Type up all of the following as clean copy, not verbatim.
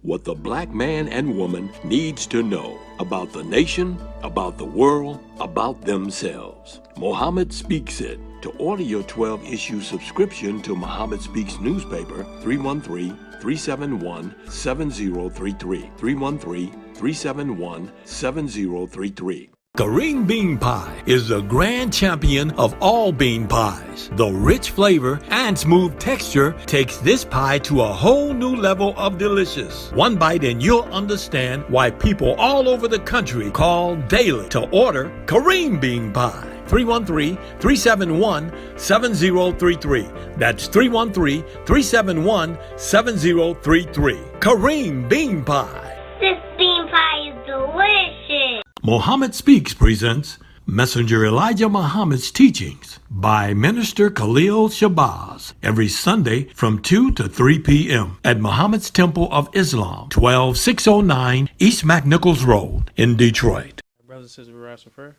what the black man and woman needs to know about the nation, about the world, about themselves. Muhammad Speaks It. To order your 12-issue subscription to Muhammad Speaks newspaper, 313-371-7033. 313-371-7033. Kareem Bean Pie is the grand champion of all bean pies. The rich flavor and smooth texture takes this pie to a whole new level of delicious. One bite and you'll understand why people all over the country call daily to order Kareem Bean Pie. 313-371-7033. That's 313-371-7033. Kareem Bean Pie. This bean pie is delicious. Muhammad Speaks presents Messenger Elijah Muhammad's Teachings by Minister Khalil Shabazz every Sunday from 2 to 3 p.m. at Muhammad's Temple of Islam, 12609 East McNichols Road in Detroit. Brothers and sisters, we rise for prayer.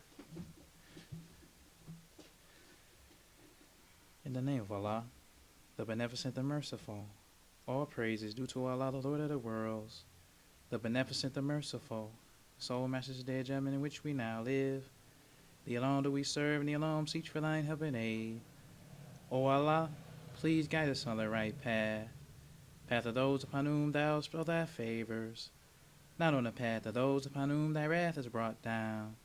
In the name of Allah, the Beneficent, the Merciful, all praise is due to Allah, the Lord of the worlds, the Beneficent, the Merciful, Soul Master's dead gentleman in which we now live. The alone do we serve, and the alone seek for thine help and aid. O Allah, please guide us on the right path, path of those upon whom thou bestow thy favors, not on the path of those upon whom thy wrath is brought down,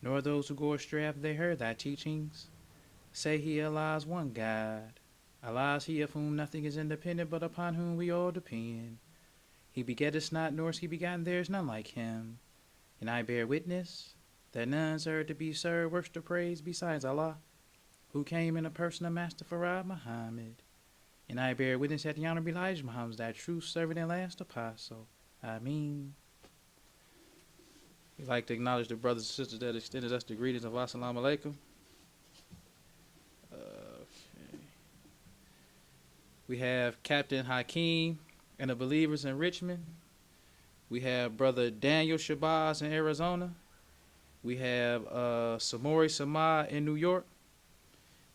nor those who go astray after they heard thy teachings. Say he, Allah is one God. Allah is he of whom nothing is independent, but upon whom we all depend. He begetteth not, nor is he begotten, there is none like him. And I bear witness that none is heard to be served, worship to praise besides Allah, who came in the person of Master Farad Muhammad. And I bear witness that the Honorable Elijah Muhammad is that true servant and last apostle. Ameen. We'd like to acknowledge the brothers and sisters that extended us the greetings of Assalamu alaikum. We have Captain Hakeem and the believers in Richmond. We have Brother Daniel Shabazz in Arizona. We have Samori Samad in New York.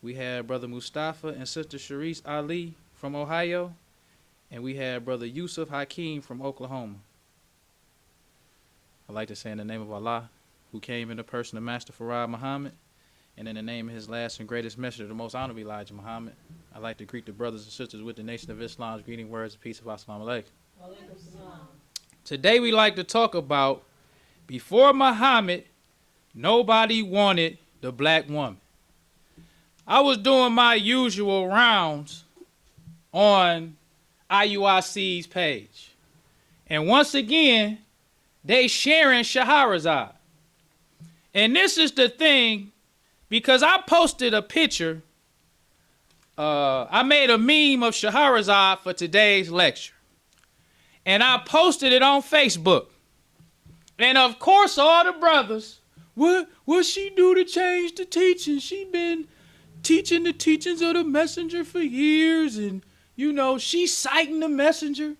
We have Brother Mustafa and Sister Sharice Ali from Ohio. And we have Brother Yusuf Hakeem from Oklahoma. I'd like to say in the name of Allah, who came in the person of Master Farad Muhammad, and in the name of his last and greatest messenger, the most honorable Elijah Muhammad, I'd like to greet the brothers and sisters with the Nation of Islam's greeting words of peace of Assalamu alaikum. Today we like to talk about, before Muhammad, nobody wanted the black woman. I was doing my usual rounds on IUIC's page. And once again, they sharing Shahrazad. And this is the thing, because I posted a picture, I made a meme of Shahrazad for today's lecture. And I posted it on Facebook. And of course, all the brothers, what she do to change the teaching? She been teaching the teachings of the messenger for years. And, you know, she's citing the messenger.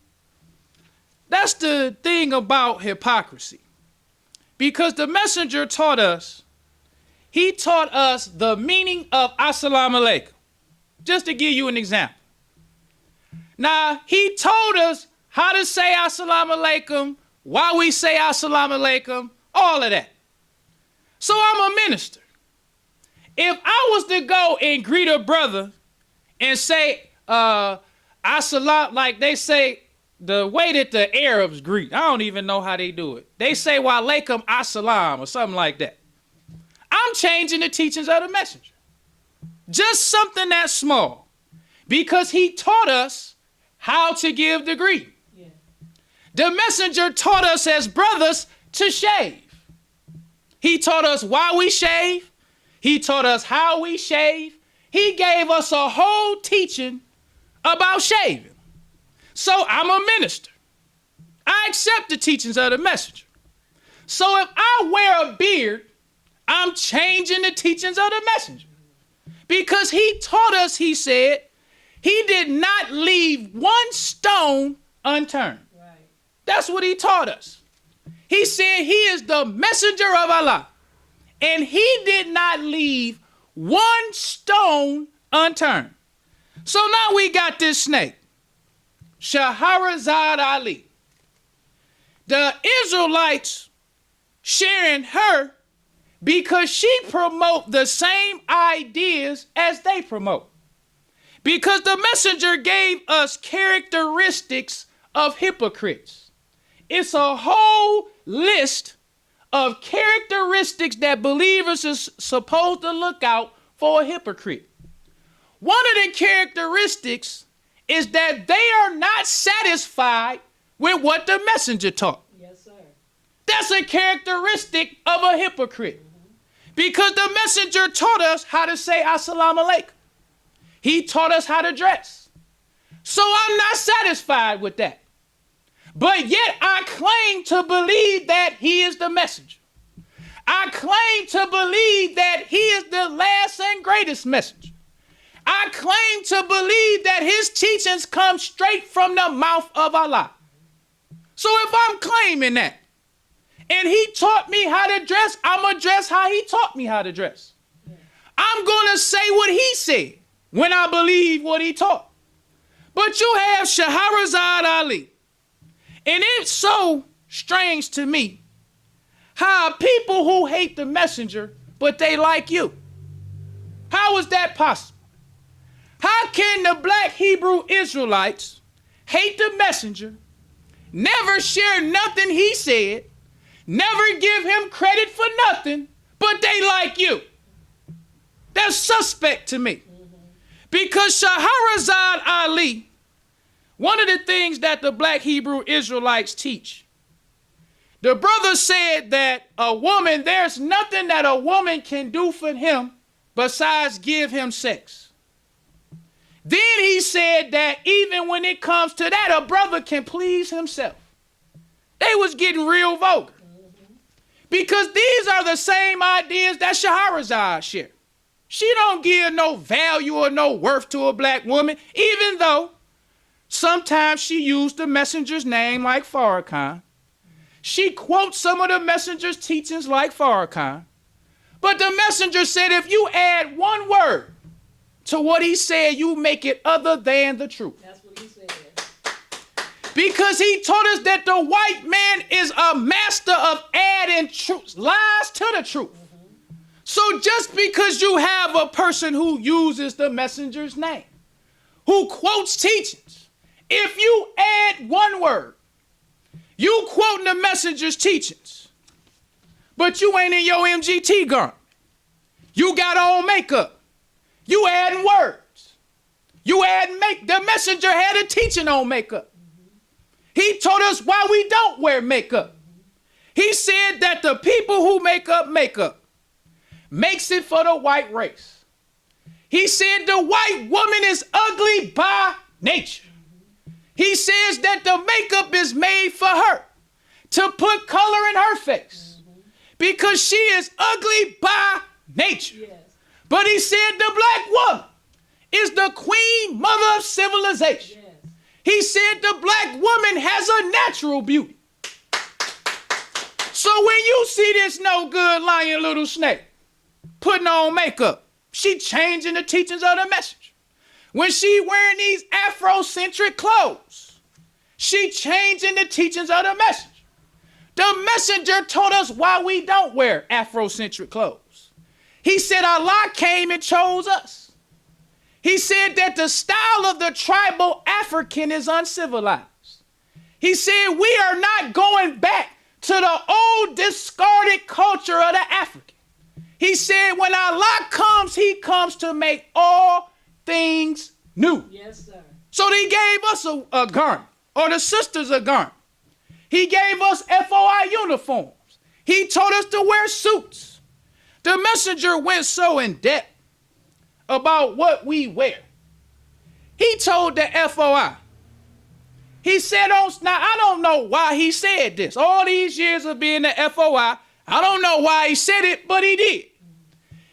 That's the thing about hypocrisy. Because the messenger taught us, he taught us the meaning of Assalamu alaikum. Just to give you an example. Now, he told us how to say Assalamu alaikum, why we say Assalamu alaikum, all of that. So I'm a minister. If I was to go and greet a brother and say Assalam, like they say, the way that the Arabs greet, I don't even know how they do it. They say wa alaikum assalam or something like that. I'm changing the teachings of the messenger. Just something that small. Because he taught us how to give the greeting. Yeah. The messenger taught us as brothers to shave. He taught us why we shave. He taught us how we shave. He gave us a whole teaching about shaving. So I'm a minister. I accept the teachings of the messenger. So if I wear a beard, I'm changing the teachings of the messenger. Because he taught us, he said, he did not leave one stone unturned. Right. That's what he taught us. He said he is the messenger of Allah. And he did not leave one stone unturned. So now we got this snake, Shahrazad Ali. The Israelites sharing her because she promote the same ideas as they promote. Because the messenger gave us characteristics of hypocrites. It's a whole list of characteristics that believers are supposed to look out for a hypocrite. One of the characteristics is that they are not satisfied with what the messenger taught. Yes, sir. That's a characteristic of a hypocrite. Because the messenger taught us how to say assalamu alaikum. He taught us how to dress. So I'm not satisfied with that. But yet I claim to believe that he is the messenger. I claim to believe that he is the last and greatest messenger. I claim to believe that his teachings come straight from the mouth of Allah. So if I'm claiming that, and he taught me how to dress, I'm going to dress how he taught me how to dress. I'm going to say what he said when I believe what he taught. But you have Shahrazad Ali. And it's so strange to me how people who hate the messenger, but they like you. How is that possible? How can the black Hebrew Israelites hate the messenger, never share nothing he said, never give him credit for nothing, but they like you? That's suspect to me. Because Shahrazad Ali, one of the things that the black Hebrew Israelites teach, the brother said that a woman, there's nothing that a woman can do for him besides give him sex. Then he said that even when it comes to that, a brother can please himself. They was getting real vulgar. Because these are the same ideas that Shahrazad shared. She don't give no value or no worth to a black woman, even though sometimes she used the messenger's name like Farrakhan. She quotes some of the messenger's teachings like Farrakhan. But the messenger said if you add one word to what he said, you make it other than the truth. That's what he said. Because he taught us that the white man is a master of adding truth, lies to the truth. So just because you have a person who uses the messenger's name, who quotes teachings, if you add one word, you quoting the messenger's teachings, but you ain't in your MGT garment. You got on makeup. You adding words. You add the messenger had a teaching on makeup. He told us why we don't wear makeup. He said that the people who make up makeup makes it for the white race. He said the white woman is ugly by nature. He says that the makeup is made for her to put color in her face because she is ugly by nature. Yes. But he said the black woman is the queen mother of civilization. Yes. He said the black woman has a natural beauty. So when you see this no good lying little snake putting on makeup, she changing the teachings of the message. When she wearing these Afrocentric clothes, she changing the teachings of the message. The messenger told us why we don't wear Afrocentric clothes. He said Allah came and chose us. He said that the style of the tribal African is uncivilized. He said we are not going back to the old discarded culture of the African. He said when Allah comes, he comes to make all things new. Yes, sir. So he gave us a garment, or the sisters a garment. He gave us FOI uniforms. He told us to wear suits. The messenger went so in depth about what we wear. He told the FOI, he said, now I don't know why he said this. All these years of being the FOI, I don't know why he said it, but he did.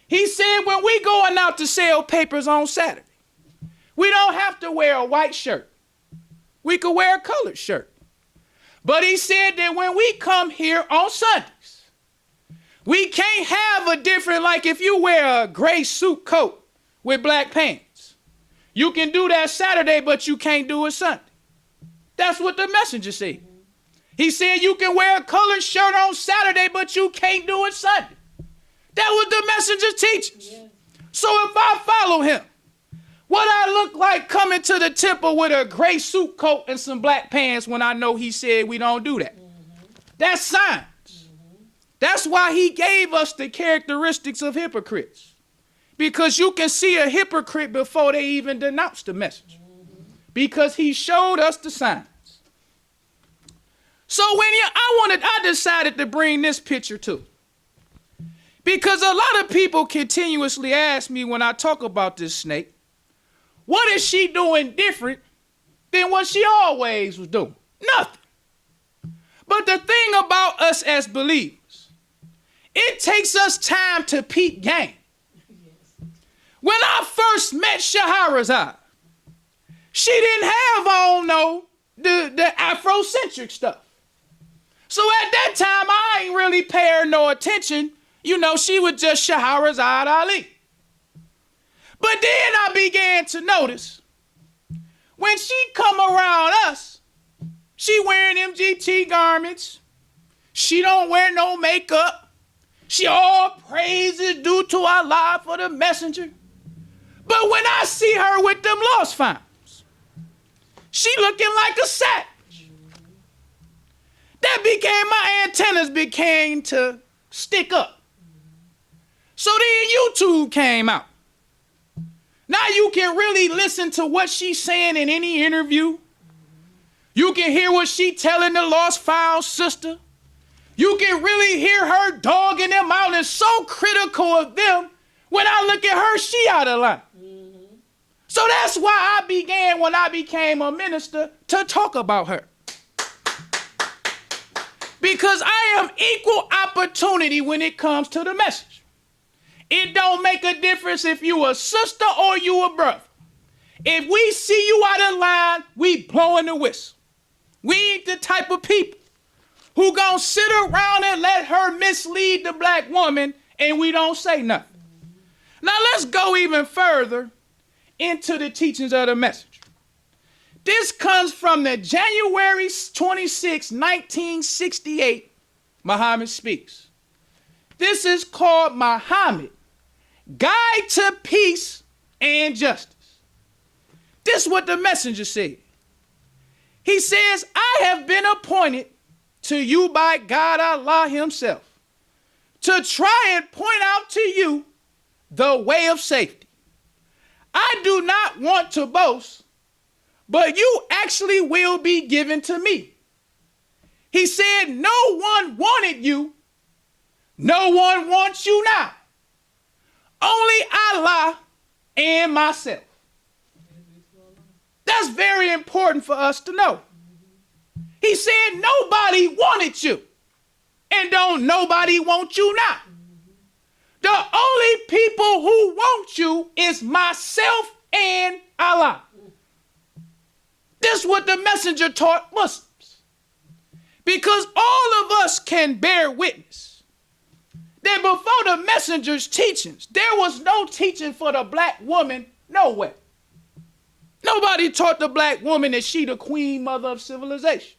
He said when we going out to sell papers on Saturday, we don't have to wear a white shirt. We could wear a colored shirt. But he said that when we come here on Sundays, we can't have a different, like if you wear a gray suit coat with black pants, you can do that Saturday, but you can't do it Sunday. That's what the messenger said. He said you can wear a colored shirt on Saturday, but you can't do it Sunday. That was the messenger's teachings. Yeah. So if I follow him, what I look like coming to the temple with a gray suit coat and some black pants when I know he said we don't do that? That's signs. That's why he gave us the characteristics of hypocrites. Because you can see a hypocrite before they even denounce the message. Because he showed us the signs. So I decided to bring this picture too. Because a lot of people continuously ask me when I talk about this snake, what is she doing different than what she always was doing? Nothing. But the thing about us as believers, it takes us time to peep game. When I first met Shahrazad, she didn't have on the Afrocentric stuff. So at that time, I ain't really pay her no attention. You know, she was just Shahrazad Ali. But then I began to notice, when she come around us, she wearing MGT garments. She don't wear no makeup. She all praises due to Allah for the messenger. But when I see her with them lost finds, she looking like a savage. My antennas began to stick up. So then YouTube came out. Now you can really listen to what she's saying in any interview. You can hear what she telling the lost found sister. You can really hear her dogging them out and so critical of them. When I look at her, she out of line. So that's why I began, when I became a minister, to talk about her. Because I am equal opportunity when it comes to the message. It don't make a difference if you a sister or you a brother. If we see you out of line, we blowing the whistle. We ain't the type of people who gonna sit around and let her mislead the black woman and we don't say nothing. Now let's go even further into the teachings of the message. This comes from the January 26, 1968, Muhammad Speaks. This is called Muhammad, Guide to Peace and Justice. This is what the messenger said. He says, I have been appointed to you by God Allah himself to try and point out to you the way of safety. I do not want to boast, but you actually will be given to me. He said, no one wanted you. No one wants you now. Only Allah and myself. That's very important for us to know. He said, nobody wanted you. And don't nobody want you now. The only people who want you is myself and Allah. This is what the messenger taught Muslims. Because all of us can bear witness that before the messenger's teachings, there was no teaching for the black woman nowhere. Nobody taught the black woman that she the queen mother of civilization.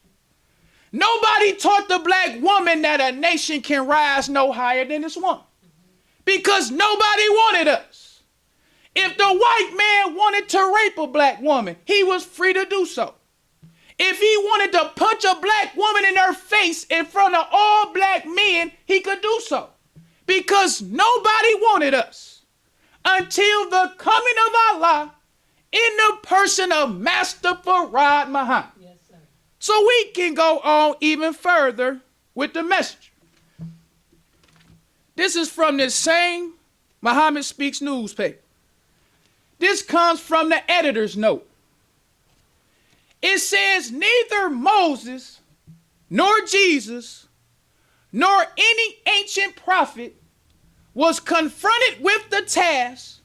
Nobody taught the black woman that a nation can rise no higher than its woman. Because nobody wanted us. If the white man wanted to rape a black woman, he was free to do so. If he wanted to punch a black woman in her face in front of all black men, he could do so. Because nobody wanted us until the coming of Allah in the person of Master Farad Muhammad. Yes, sir. So we can go on even further with the message. This is from this same Muhammad Speaks newspaper. This comes from the editor's note. It says, neither Moses, nor Jesus, nor any ancient prophet was confronted with the task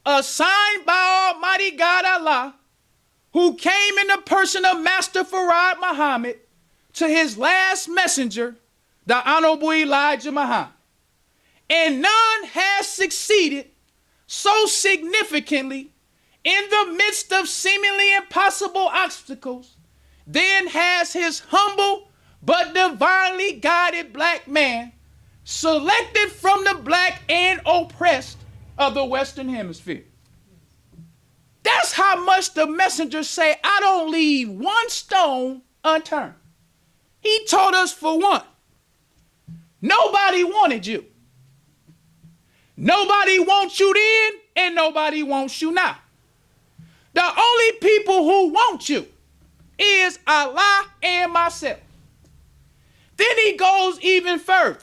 assigned by Almighty God Allah, who came in the person of Master Farad Muhammad to his last messenger, the Honorable Elijah Muhammad. And none has succeeded so significantly in the midst of seemingly impossible obstacles, then has his humble but divinely guided black man, selected from the black and oppressed of the Western Hemisphere. That's how much the messenger say, I don't leave one stone unturned. He told us, for one, nobody wanted you. Nobody wants you then, and nobody wants you now. The only people who want you is Allah and myself. Then he goes even further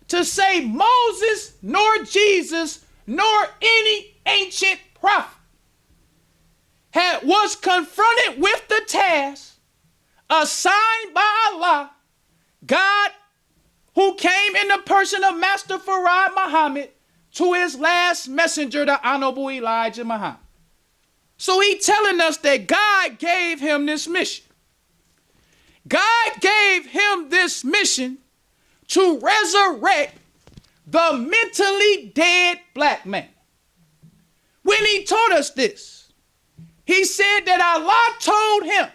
to say Moses, nor Jesus, nor any ancient prophet was confronted with the task assigned by Allah, God, who came in the person of Master Farad Muhammad to his last messenger, the Honorable Elijah Muhammad. So he telling us that God gave him this mission. God gave him this mission to resurrect the mentally dead black man. When he taught us this, he said that Allah told him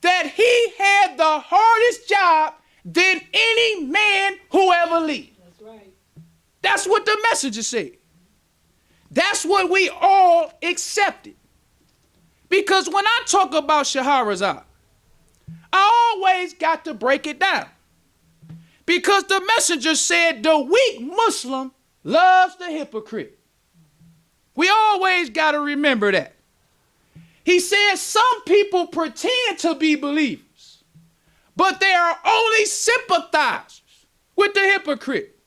that he had the hardest job than any man who ever lived. That's right. That's what the messenger said. That's what we all accepted. Because when I talk about Shahrazad, I always got to break it down. Because the messenger said the weak Muslim loves the hypocrite. We always got to remember that. He said some people pretend to be believers, but they are only sympathizers with the hypocrite.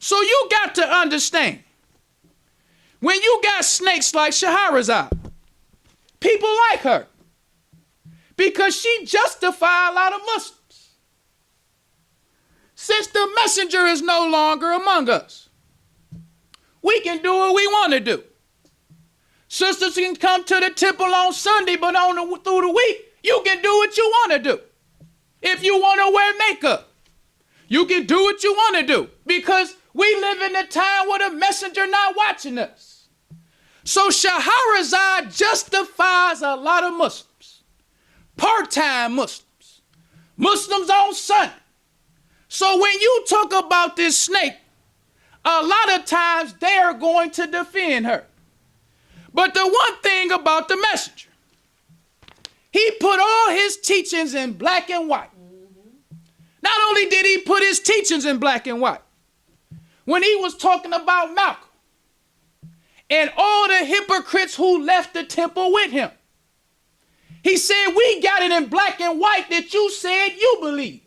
So you got to understand, when you got snakes like Shahrazad, people like her because she justifies a lot of Muslims. Since the messenger is no longer among us, we can do what we want to do. Sisters can come to the temple on Sunday, but through the week, you can do what you want to do. If you want to wear makeup, you can do what you want to do because we live in a time where the messenger not watching us. So Shahrazad justifies a lot of Muslims, part-time Muslims, Muslims on Sunday. So when you talk about this snake, a lot of times they are going to defend her. But the one thing about the messenger, he put all his teachings in black and white. Not only did he put his teachings in black and white, when he was talking about Malcolm and all the hypocrites who left the temple with him, he said, we got it in black and white that you said you believe.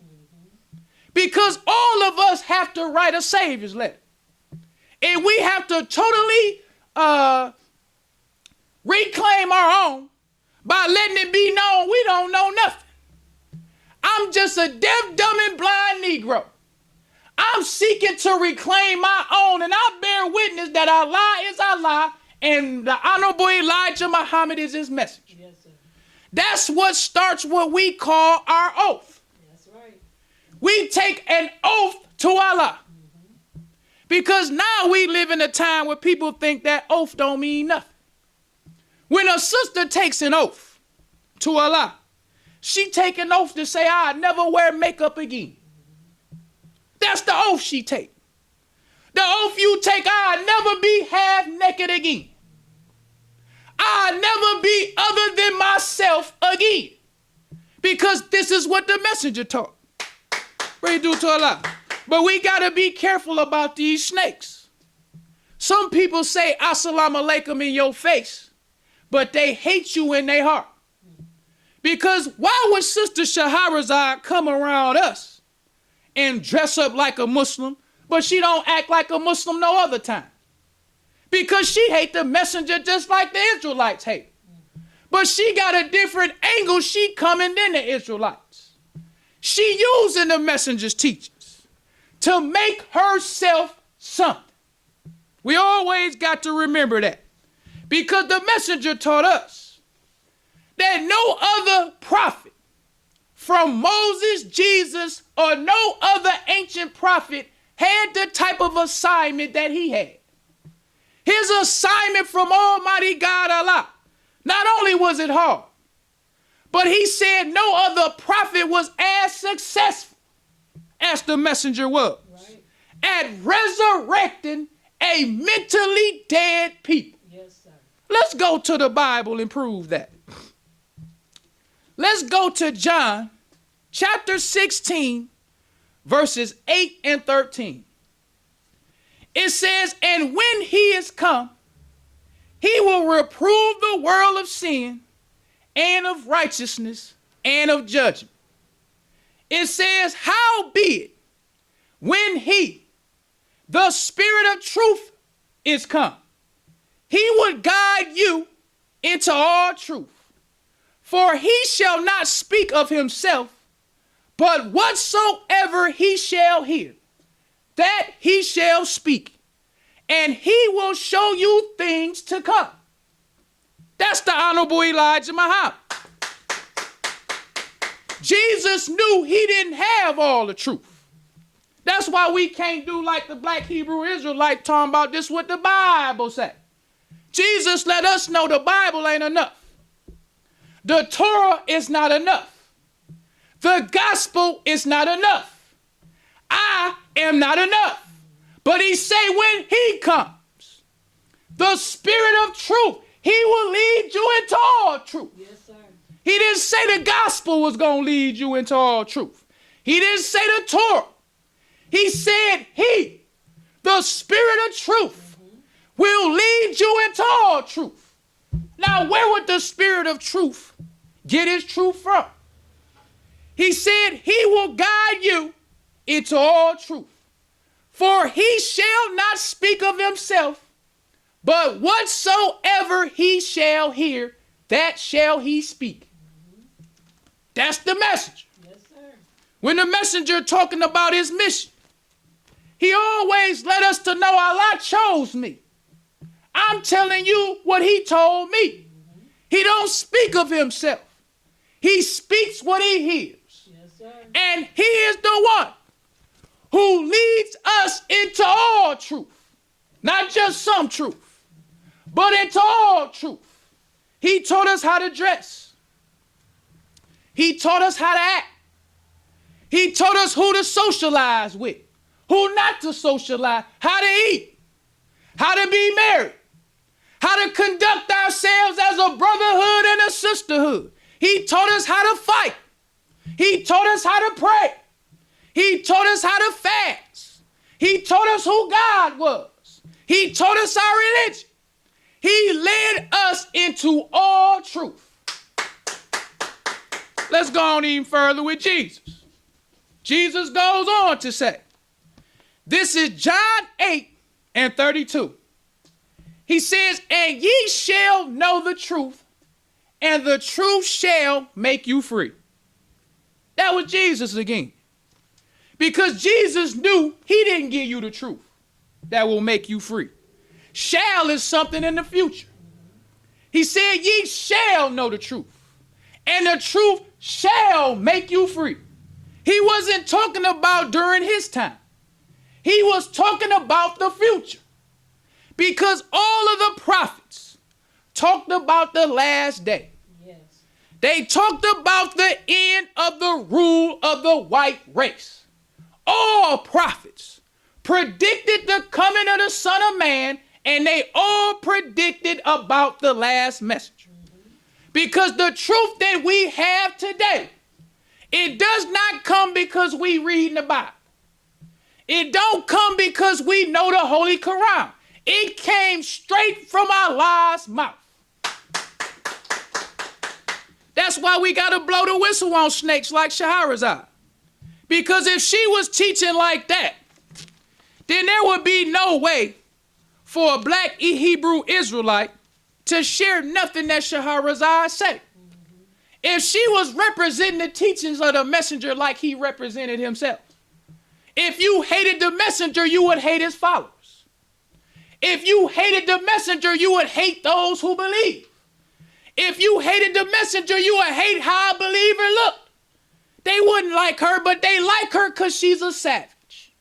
Because all of us have to write a Savior's letter. And we have to totally reclaim our own by letting it be known we don't know nothing. I'm just a deaf, dumb, and blind Negro. I'm seeking to reclaim my own, and I bear witness that Allah is Allah, and the Honorable Elijah Muhammad is his message. Yes, sir. That's what starts what we call our oath. That's right. We take an oath to Allah. Because now we live in a time where people think that oath don't mean nothing. When a sister takes an oath to Allah, she take an oath to say, I'll never wear makeup again. That's the oath she take. The oath you take, I'll never be half naked again. I'll never be other than myself again. Because this is what the messenger taught. Praise due to Allah. But we got to be careful about these snakes. Some people say assalamu alaikum in your face, but they hate you in their heart. Because why would Sister Shahrazad come around us and dress up like a Muslim, but she don't act like a Muslim no other time? Because she hate the messenger just like the Israelites hate. But she got a different angle. She coming than the Israelites. She using the messenger's teachings to make herself something. We always got to remember that. Because the messenger taught us that no other prophet from Moses, Jesus, or no other ancient prophet had the type of assignment that he had. His assignment from Almighty God Allah, not only was it hard, but he said no other prophet was as successful as the messenger was at resurrecting a mentally dead people. Yes, sir. Let's go to the Bible and prove that. Let's go to John chapter 16, verses 8 and 13. It says, and when he is come, he will reprove the world of sin and of righteousness and of judgment. It says, howbeit, when he, the Spirit of truth, is come, he would guide you into all truth. For he shall not speak of himself, but whatsoever he shall hear, that he shall speak, and he will show you things to come. That's the Honorable Elijah Muhammad. Jesus knew he didn't have all the truth. That's why we can't do like the black Hebrew Israelite talking about this what the Bible say. Jesus let us know the Bible ain't enough. The Torah is not enough. The gospel is not enough. I am not enough. But he say when he comes, the Spirit of truth, he will lead you into all truth. Yes, sir. He didn't say the gospel was going to lead you into all truth. He didn't say the Torah. He said he, the Spirit of truth, will lead you into all truth. Now, where would the Spirit of truth get his truth from? He said he will guide you into all truth. For he shall not speak of himself, but whatsoever he shall hear, that shall he speak. That's the message. Yes, sir. When the messenger talking about his mission, he always let us to know Allah chose me. I'm telling you what he told me. He don't speak of himself. He speaks what he hears. Yes, sir. And he is the one who leads us into all truth. Not just some truth, but into all truth. He taught us how to dress. He taught us how to act. He taught us who to socialize with, who not to socialize, how to eat, how to be married, how to conduct ourselves as a brotherhood and a sisterhood. He taught us how to fight. He taught us how to pray. He taught us how to fast. He taught us who God was. He taught us our religion. He led us into all truth. Let's go on even further with Jesus. Jesus goes on to say, this is John 8 and 32. He says, and ye shall know the truth, and the truth shall make you free. That was Jesus again. Because Jesus knew he didn't give you the truth that will make you free. Shall is something in the future. He said, ye shall know the truth, and the truth shall make you free. He wasn't talking about during his time. He was talking about the future. Because all of the prophets talked about the last day. Yes. They talked about the end of the rule of the white race. All prophets predicted the coming of the Son of Man, and they all predicted about the last messenger. Because the truth that we have today, it does not come because we read in the Bible. It don't come because we know the Holy Quran. It came straight from Allah's mouth. That's why we got to blow the whistle on snakes like Shahrazad. Because if she was teaching like that, then there would be no way for a black Hebrew Israelite to share nothing that Shahrazad said. If she was representing the teachings of the messenger like he represented himself. If you hated the messenger, you would hate his followers. If you hated the messenger, you would hate those who believe. If you hated the messenger, you would hate how a believer looked. They wouldn't like her, but they like her because she's a savage.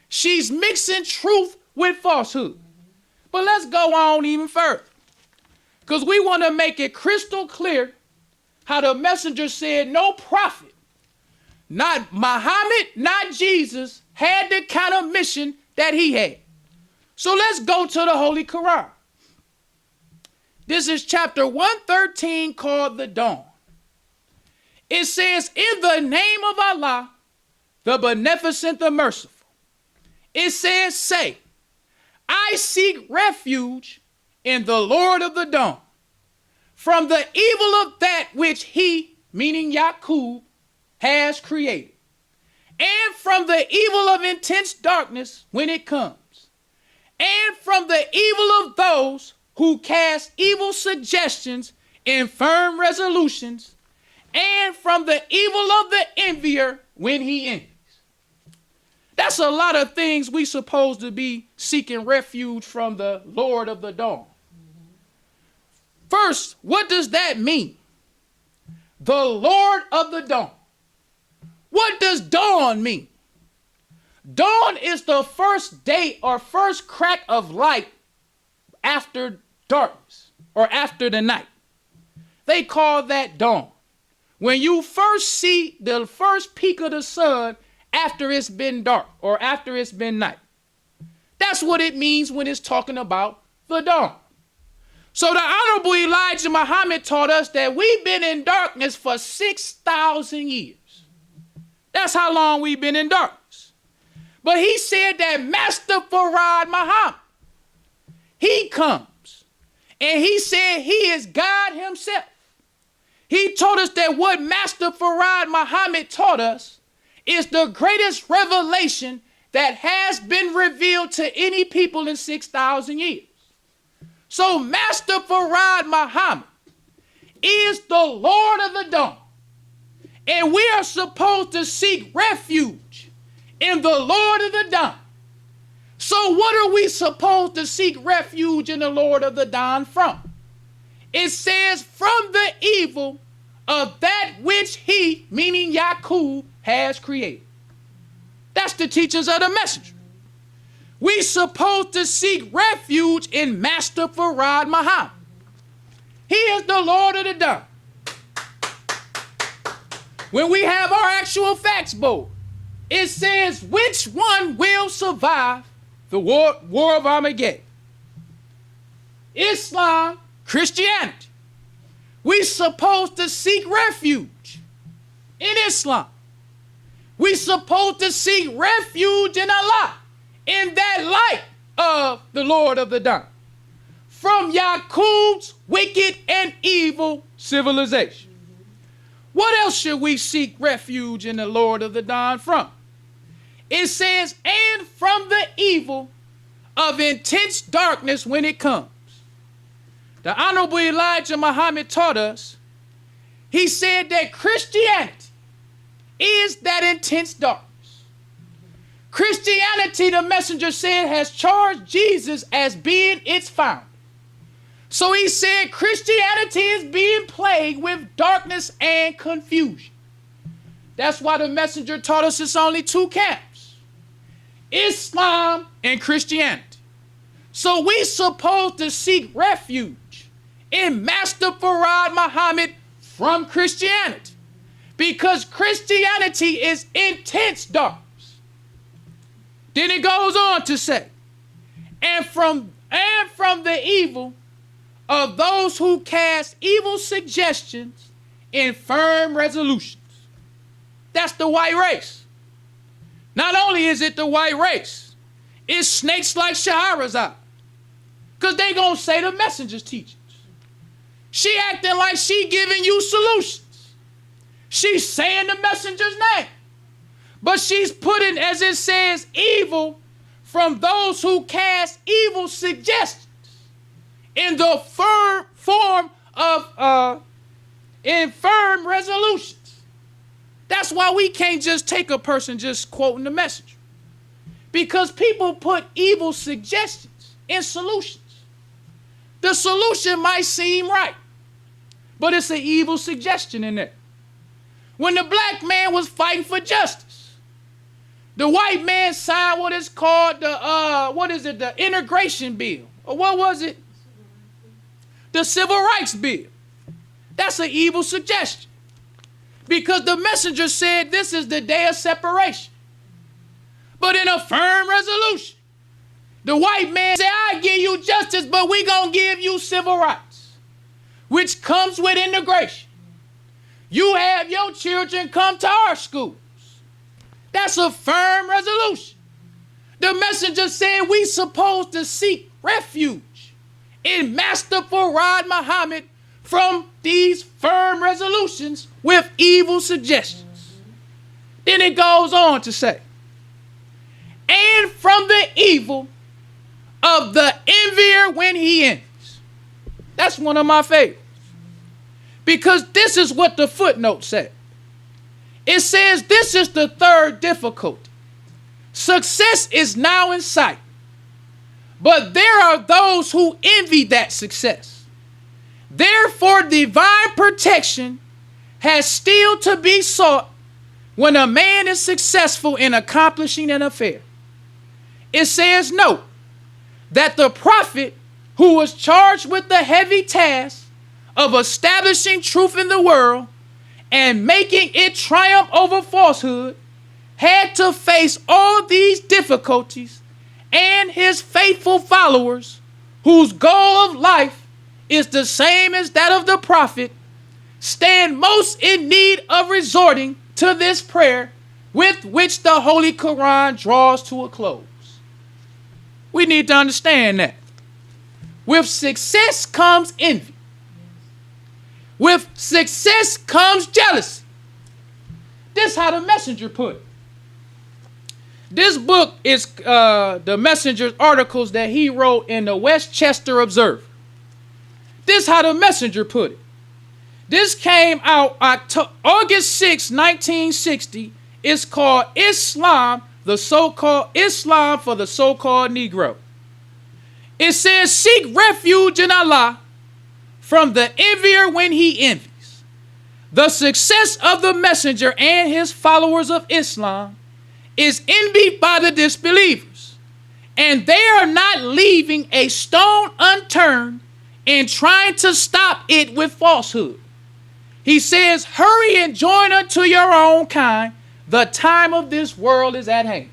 She's mixing truth with falsehood. But let's go on even further. Because we want to make it crystal clear how the messenger said no prophet, Not Muhammad, not Jesus, had the kind of mission that he had. So let's go to the Holy Quran. This is chapter 113 called The Dawn. It says, in the name of Allah, the Beneficent, the Merciful. It says, say, I seek refuge in the Lord of the Dawn, from the evil of that which he, meaning Yaqub, has created, and from the evil of intense darkness when it comes, and from the evil of those who cast evil suggestions in firm resolutions, and from the evil of the envier when he envies. That's a lot of things we supposed to be seeking refuge from the Lord of the Dawn. First, what does that mean? The Lord of the Dawn. What does dawn mean? Dawn is the first day or first crack of light after darkness or after the night. They call that dawn. When you first see the first peak of the sun after it's been dark or after it's been night. That's what it means when it's talking about the dawn. So the Honorable Elijah Muhammad taught us that we've been in darkness for 6,000 years. That's how long we've been in darkness. But he said that Master Farad Muhammad, he comes and he said he is God himself. He told us that what Master Farad Muhammad taught us is the greatest revelation that has been revealed to any people in 6,000 years. So Master Farad Muhammad is the Lord of the Dawn. And we are supposed to seek refuge in the Lord of the Dawn. So what are we supposed to seek refuge in the Lord of the Dawn from? It says, from the evil of that which he, meaning Yaqub, has created. That's the teachings of the messenger. We supposed to seek refuge in Master Farad Muhammad. He is the Lord of the Dawn. When we have our actual facts board, it says which one will survive the war of Armageddon. Islam, Christianity. We supposed to seek refuge in Islam. We supposed to seek refuge in Allah, in that light of the Lord of the Dawn, from Yaqub's wicked and evil civilization. What else should we seek refuge in the Lord of the Dawn from? It says, and from the evil of intense darkness when it comes. The Honorable Elijah Muhammad taught us, he said that Christianity is that intense darkness. Christianity, the messenger said, has charged Jesus as being its founder. So he said Christianity is being plagued with darkness and confusion. That's why the messenger taught us it's only two camps, Islam and Christianity. So we supposed to seek refuge in Master Farad Muhammad from Christianity, because Christianity is intense darkness. Then it goes on to say, and from the evil of those who cast evil suggestions in firm resolutions. That's the white race. Not only is it the white race, it's snakes like Shahrazad, because they gonna say the messenger's teachings. She acting like she giving you solutions. She's saying the messenger's name, but she's putting, as it says, evil from those who cast evil suggestions in the form of infirm resolutions. That's why we can't just take a person just quoting the messenger, because people put evil suggestions in solutions. The solution might seem right, but it's an evil suggestion in there. When the black man was fighting for justice, the white man signed what is called the integration bill, or what was it? The civil rights bill. That's an evil suggestion, Because the messenger said this is the day of separation. But in a firm resolution, the white man said, I give you justice, but we gonna give you civil rights, which comes with integration. You have your children come to our schools. That's a firm resolution. The messenger said we supposed to seek refuge in Master Farad Muhammad from these firm resolutions with evil suggestions. Then it goes on to say, and from the evil of the envier when he envies. That's one of my favorites. Because this is what the footnote said. It says this is the third difficulty. Success is now in sight, but there are those who envy that success. Therefore, divine protection has still to be sought when a man is successful in accomplishing an affair. It says, note that the prophet who was charged with the heavy task of establishing truth in the world and making it triumph over falsehood had to face all these difficulties, and his faithful followers, whose goal of life is the same as that of the prophet, stand most in need of resorting to this prayer with which the Holy Quran draws to a close. We need to understand that. With success comes envy. With success comes jealousy. This is how the messenger put it. This book is the messenger's articles that he wrote in the Westchester Observer. This is how the messenger put it. This came out August 6, 1960. It's called Islam, the so-called Islam for the so-called Negro. It says, seek refuge in Allah from the envier when he envies. The success of the messenger and his followers of Islam is envied by the disbelievers, and they are not leaving a stone unturned in trying to stop it with falsehood. He says, hurry and join unto your own kind. The time of this world is at hand.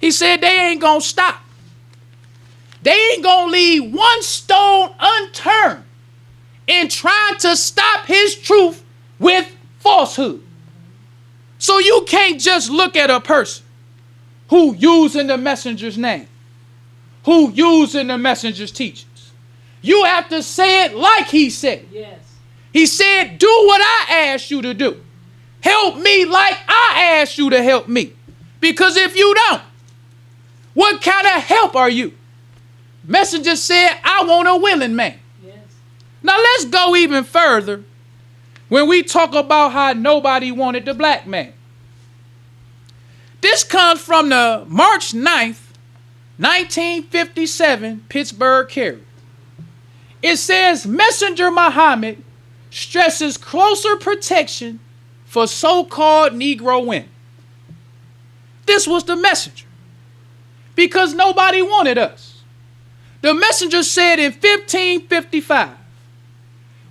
He said they ain't gonna stop. They ain't gonna leave one stone unturned in trying to stop his truth with falsehood. So you can't just look at a person who using the messenger's name, who using the messenger's teachings. You have to say it like he said. Yes. He said, do what I asked you to do. Help me like I asked you to help me. Because if you don't, what kind of help are you? Messenger said, I want a willing man. Yes. Now let's go even further when we talk about how nobody wanted the black man. This comes from the March 9th, 1957 Pittsburgh Herald. It says, Messenger Muhammad stresses closer protection for so-called Negro women. This was the messenger. Because nobody wanted us. The messenger said in 1555,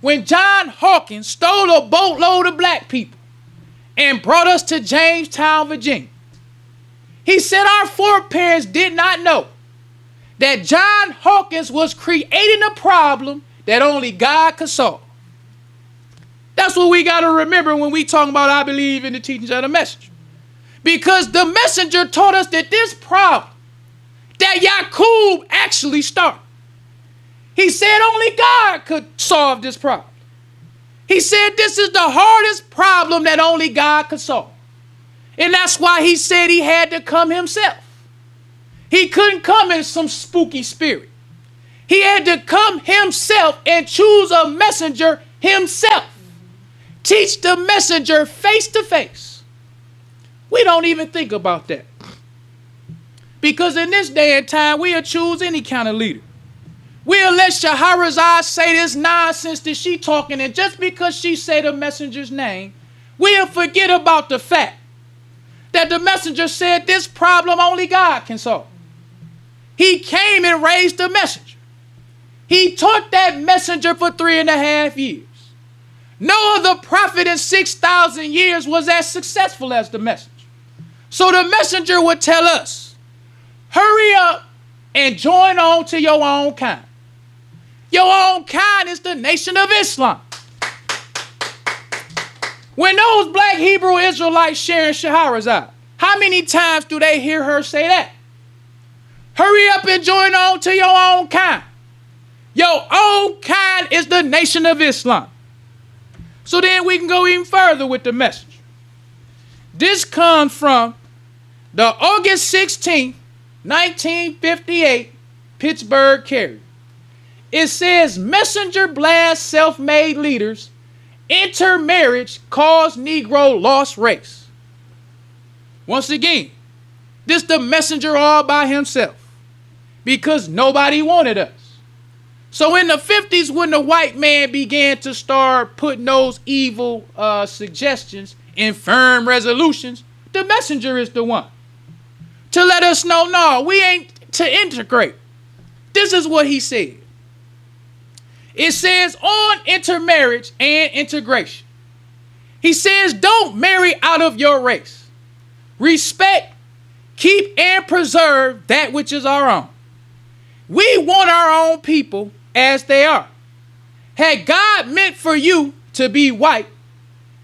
when John Hawkins stole a boatload of black people and brought us to Jamestown, Virginia, he said our foreparents did not know that John Hawkins was creating a problem that only God could solve. That's what we got to remember when we talk about I believe in the teachings of the messenger. Because the messenger taught us that this problem that Yaqub actually started, he said only God could solve this problem. He said this is the hardest problem that only God could solve. And that's why he said he had to come himself. He couldn't come in some spooky spirit. He had to come himself and choose a messenger himself. Teach the messenger face to face. We don't even think about that. Because in this day and time, we'll choose any kind of leader. We'll let Shahrazad say this nonsense that she talking, and just because she say the messenger's name, we'll forget about the fact that the messenger said this problem only God can solve. He came and raised the messenger. He taught that messenger for 3.5 years. No other prophet in 6,000 years was as successful as the messenger. So the messenger would tell us, hurry up and join on to your own kind. Your own kind is the Nation of Islam. When those black Hebrew Israelites sharing Shahrazad, how many times do they hear her say that? Hurry up and join on to your own kind. Your own kind is the Nation of Islam. So then we can go even further with the message. This comes from the August 16th, 1958 Pittsburgh Carrier. It says, messenger blast self-made leaders, intermarriage caused Negro lost race. Once again, this the messenger all by himself because nobody wanted us. So in the 50s, when the white man began to start putting those evil suggestions in firm resolutions, the messenger is the one to let us know, no, we ain't to integrate. This is what he said. It says on intermarriage and integration. He says, don't marry out of your race. Respect, keep, and preserve that which is our own. We want our own people as they are. Had God meant for you to be white,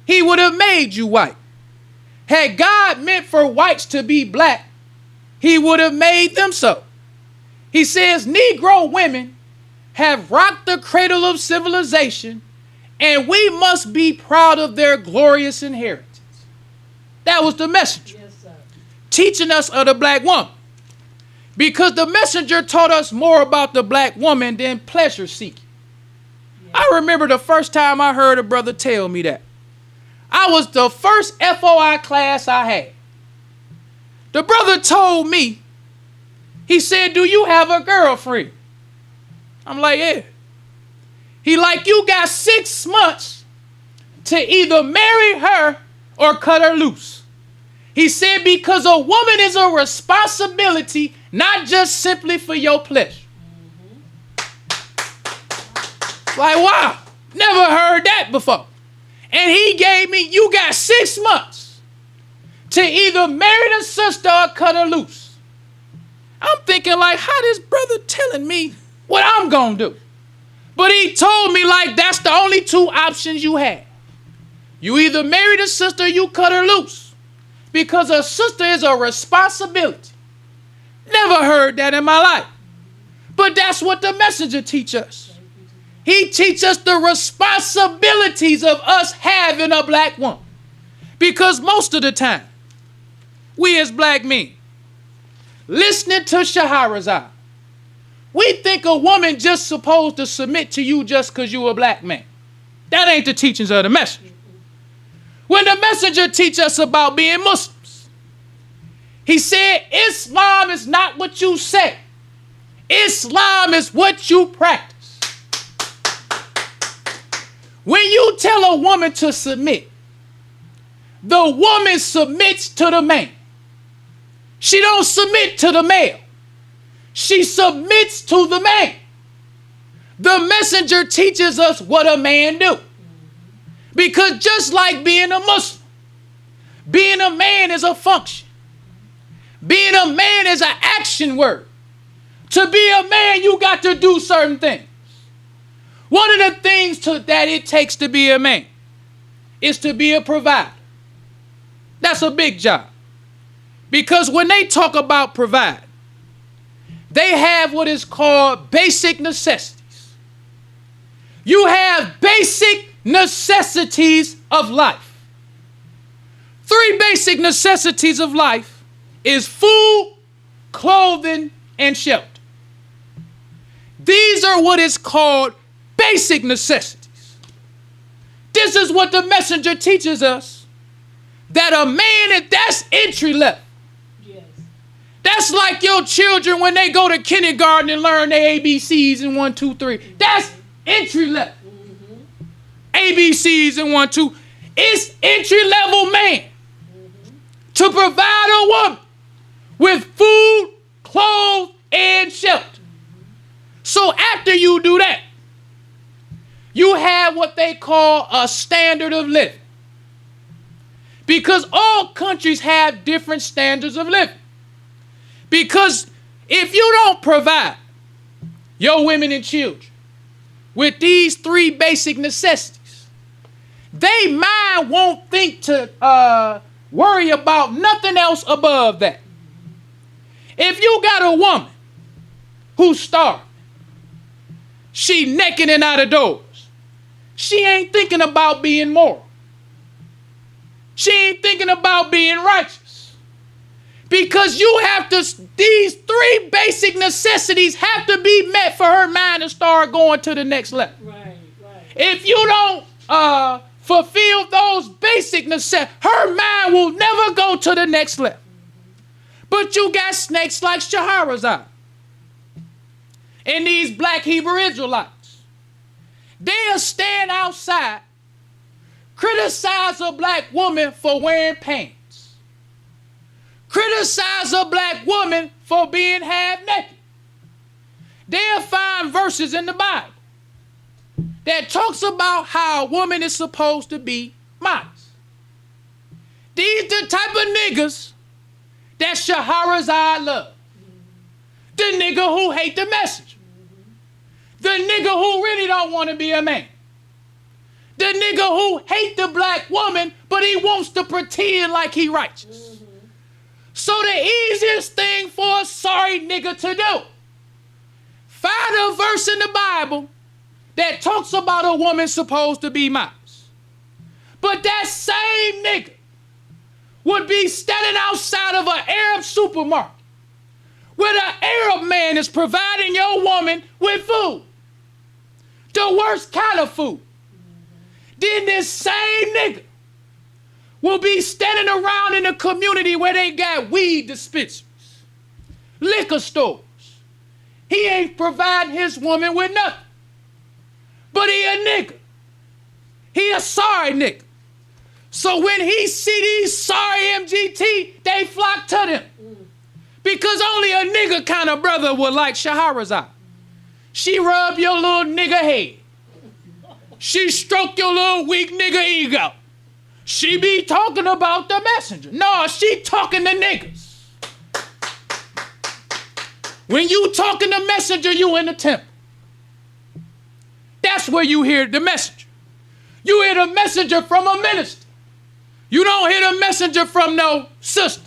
he would have made you white. Had God meant for whites to be black, he would have made them so. He says Negro women have rocked the cradle of civilization, and we must be proud of their glorious inheritance. That was the messenger. Yes, sir. Teaching us of the black woman. Because the messenger taught us more about the black woman than pleasure seeking. Yeah. I remember the first time I heard a brother tell me that. I was the first FOI class I had. The brother told me, he said, do you have a girlfriend? I'm like, yeah. He like, you got 6 months to either marry her or cut her loose. He said, because a woman is a responsibility, not just simply for your pleasure. Like, wow, never heard that before. And he gave me, you got 6 months to either marry the sister or cut her loose. I'm thinking like, how this brother telling me what I'm going to do? But he told me like, that's the only 2 options you have. You either marry the sister or you cut her loose. Because a sister is a responsibility. Never heard that in my life. But that's what the messenger teach us. He teach us the responsibilities of us having a black woman. Because most of the time, we as black men, listening to Shahrazad, we think a woman just supposed to submit to you just because you a black man. That ain't the teachings of the messenger. When the messenger teach us about being Muslims, he said, Islam is not what you say. Islam is what you practice. When you tell a woman to submit, the woman submits to the man. She don't submit to the male. She submits to the man. The messenger teaches us what a man do. Because just like being a Muslim, being a man is a function. Being a man is an action word. To be a man, you got to do certain things. One of the things that it takes to be a man is to be a provider. That's a big job. Because when they talk about provide, they have what is called basic necessities. You have basic necessities of life. 3 basic necessities of life is food, clothing, and shelter. These are what is called basic necessities. This is what the messenger teaches us, that a man, that's entry level. Yes. That's like your children when they go to kindergarten and learn their ABCs and 1, 2, 3. That's entry level. ABCs and 1, 2. It's entry level man to provide a woman with food, clothes, and shelter. So after you do that, you have what they call a standard of living. Because all countries have different standards of living. Because if you don't provide your women and children with these 3 basic necessities, they mind won't think to worry about nothing else above that. If you got a woman who's starving, she naked and out of doors, she ain't thinking about being moral. She ain't thinking about being righteous. Because you have to, these 3 basic necessities have to be met for her mind to start going to the next level. Right. If you don't fulfill those basic necessities, her mind will never go to the next level. But you got snakes like Shahrazad and these black Hebrew Israelites. They'll stand outside, criticize a black woman for wearing pants, criticize a black woman for being half naked. They'll find verses in the Bible that talks about how a woman is supposed to be modest. These the type of niggas that Shahrazad love. The nigga who hate the message. The nigga who really don't want to be a man. The nigga who hate the black woman, but he wants to pretend like he righteous. So the easiest thing for a sorry nigga to do, find a verse in the Bible that talks about a woman supposed to be modest. But that same nigga would be standing outside of an Arab supermarket where the Arab man is providing your woman with food. The worst kind of food. Then this same nigga will be standing around in a community where they got weed dispensaries, liquor stores. He ain't providing his woman with nothing. But he a nigga. He a sorry nigga. So when he see these sorry MGT, they flock to them. Because only a nigga kind of brother would like Shahrazad. She rub your little nigga head. She stroke your little weak nigga ego. She be talking about the messenger. No, she talking to niggas. When you talking to messenger, you in the temple. That's where you hear the messenger. You hear the messenger from a minister. You don't hear the messenger from no sister.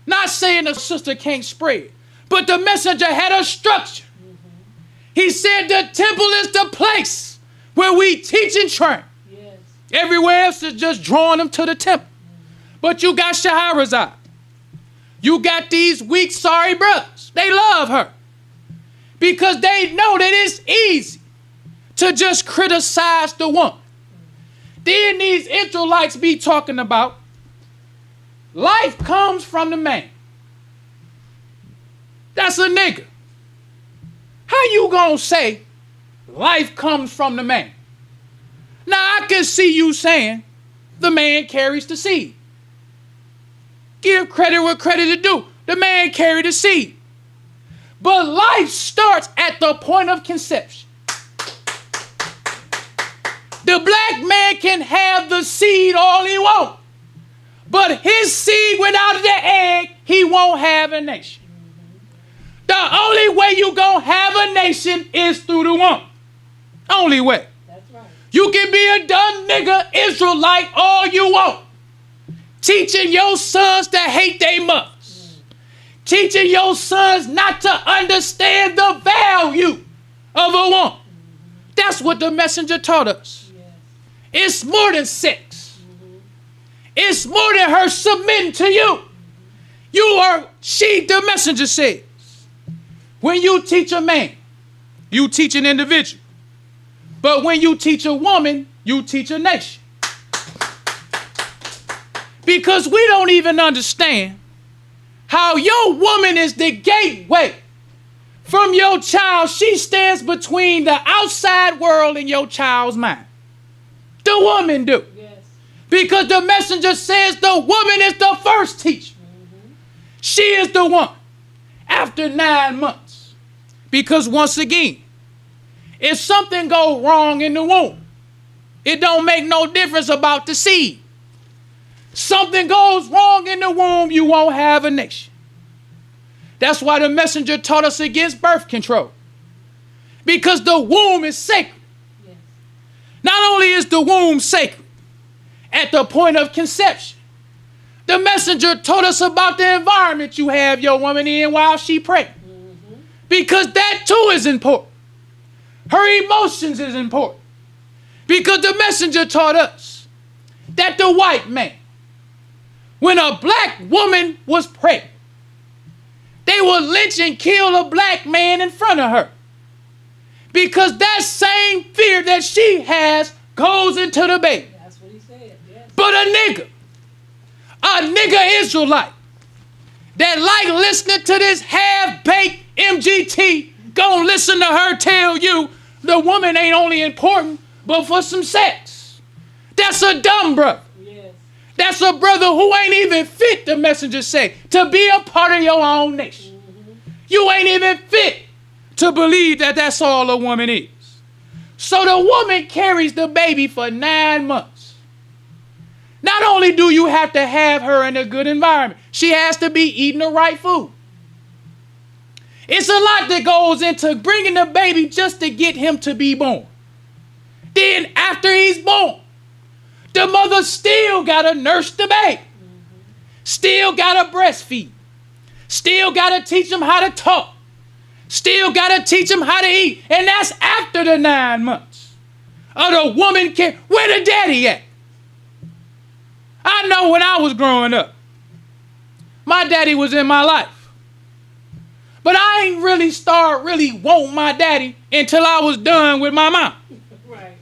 Not saying the sister can't spread, but the messenger had a structure. He said the temple is the place where we teach and train. Yes. Everywhere else is just drawing them to the temple. But you got Shahrazad. You got these weak, sorry brothers. They love her because they know that it's easy to just criticize the woman. Then these Israelites be talking about life comes from the man. That's a nigga. How you gonna say life comes from the man? Now I can see you saying the man carries the seed. Give credit where credit is due. The man carried the seed. But life starts at the point of conception. The black man can have the seed all he wants. But his seed without the egg, he won't have a nation. The only way you gonna have a nation is through the woman. Only way. That's right. You can be a dumb nigga Israelite all you want. Teaching your sons to hate their mothers. Teaching your sons not to understand the value of a woman. That's what the messenger taught us. It's more than sex. It's more than her submitting to you. You are, the messenger says, when you teach a man, you teach an individual. But when you teach a woman, you teach a nation. Because we don't even understand how your woman is the gateway from your child. She stands between the outside world and your child's mind. The woman do. Yes. Because the messenger says the woman is the first teacher. She is the one after 9 months. Because once again, If something go wrong in the womb, it don't make no difference about the seed. Something goes wrong in the womb, you won't have a nation. That's why the messenger taught us against birth control. Because the womb is sacred. Yes. Not only is the womb sacred at the point of conception, the messenger taught us about the environment you have your woman in while she pregnant. Mm-hmm. Because that too is important. Her emotions is important. Because the messenger taught us that the white man, when a black woman was pregnant, they would lynch and kill a black man in front of her. Because that same fear that she has goes into the baby. That's what he said, yes. But a nigga Israelite that like listening to this half-baked MGT gonna listen to her tell you the woman ain't only important but for some sex. That's a dumb brother. Yes. That's a brother who ain't even fit, the messenger say, to be a part of your own nation. Mm-hmm. You ain't even fit to believe that that's all a woman is. So the woman carries the baby for 9 months. Not only do you have to have her in a good environment, she has to be eating the right food. It's a lot that goes into bringing the baby just to get him to be born. Then after he's born, the mother still got to nurse the baby. Still got to breastfeed. Still got to teach him how to talk. Still got to teach him how to eat. And that's after the 9 months. The woman can, where the daddy at? I know when I was growing up, my daddy was in my life. But I ain't really want my daddy until I was done with my mom. Right.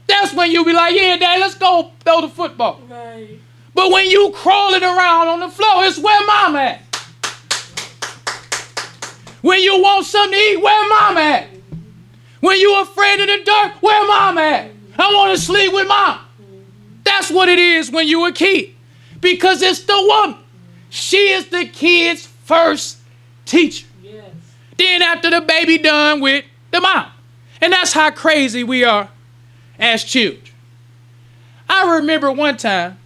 That's when you be like, yeah, Daddy, let's go throw the football. Right. But when you crawling around on the floor, it's where mama at. When you want something to eat, where mama at? When you afraid of the dark, where mama at? I want to sleep with mom. That's what it is when you a kid. Because it's the woman. She is the kid's first teacher. Yes. Then after the baby done with the mom. And that's how crazy we are as children. I remember one time,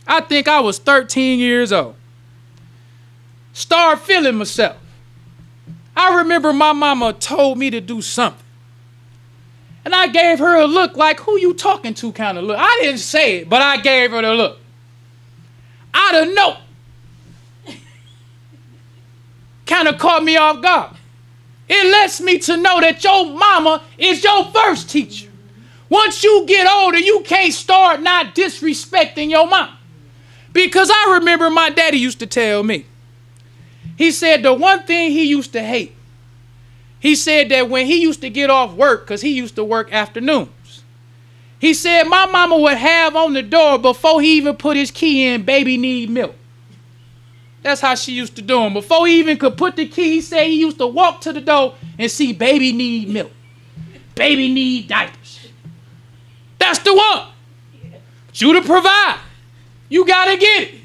I think I was 13 years old. Started feeling myself. I remember my mama told me to do something. And I gave her a look like, who you talking to kind of look. I didn't say it, but I gave her the look. Out of note. Kind of caught me off guard. It lets me to know that your mama is your first teacher. Once you get older, you can't start not disrespecting your mom. Because I remember my daddy used to tell me, he said the one thing he used to hate, he said that when he used to get off work, because he used to work afternoons, he said my mama would have on the door before he even put his key in, baby need milk. That's how she used to do him. Before he even could put the key, he said he used to walk to the door and see baby need milk. Baby need diapers. That's the one. You to provide. You got to get it.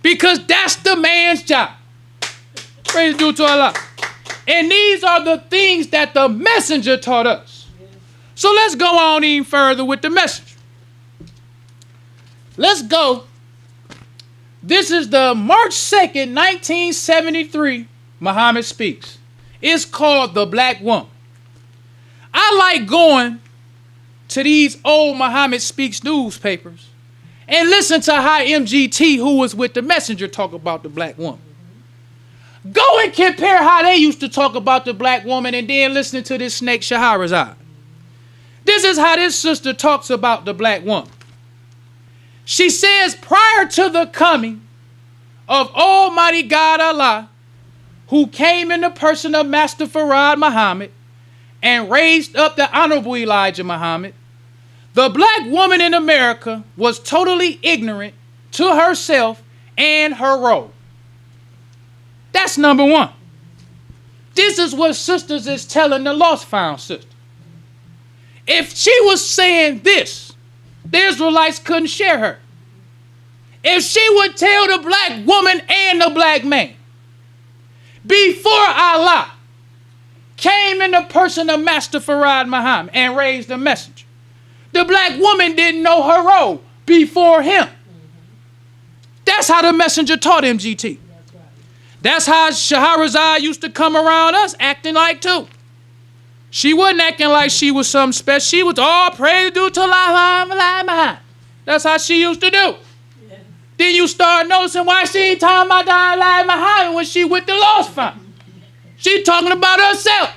Because that's the man's job. Praise due to Allah. And these are the things that the messenger taught us. So let's go on even further with the messenger. Let's go. This is the March 2nd, 1973, Muhammad Speaks. It's called The Black Woman. I like going to these old Muhammad Speaks newspapers and listen to how MGT, who was with the messenger, talk about the black woman. Go and compare how they used to talk about the black woman and then listen to this snake Shahrazad. This is how this sister talks about the black woman. She says, prior to the coming of Almighty God Allah, who came in the person of Master Farad Muhammad and raised up the Honorable Elijah Muhammad, the black woman in America was totally ignorant to herself and her role. That's number one. This is what sisters is telling the lost found sister. If she was saying this, the Israelites couldn't share her. If she would tell the black woman and the black man, before Allah came in the person of Master Farad Muhammad and raised the messenger. The black woman didn't know her role before him. That's how the messenger taught him, GT. That's how Shahrazad used to come around us acting like too. She wasn't acting like she was something special. She was all praise due to Allah. That's how she used to do. Yeah. Then you start noticing why she ain't talking about Allah Muhammad when she with the lost fam. She talking about herself.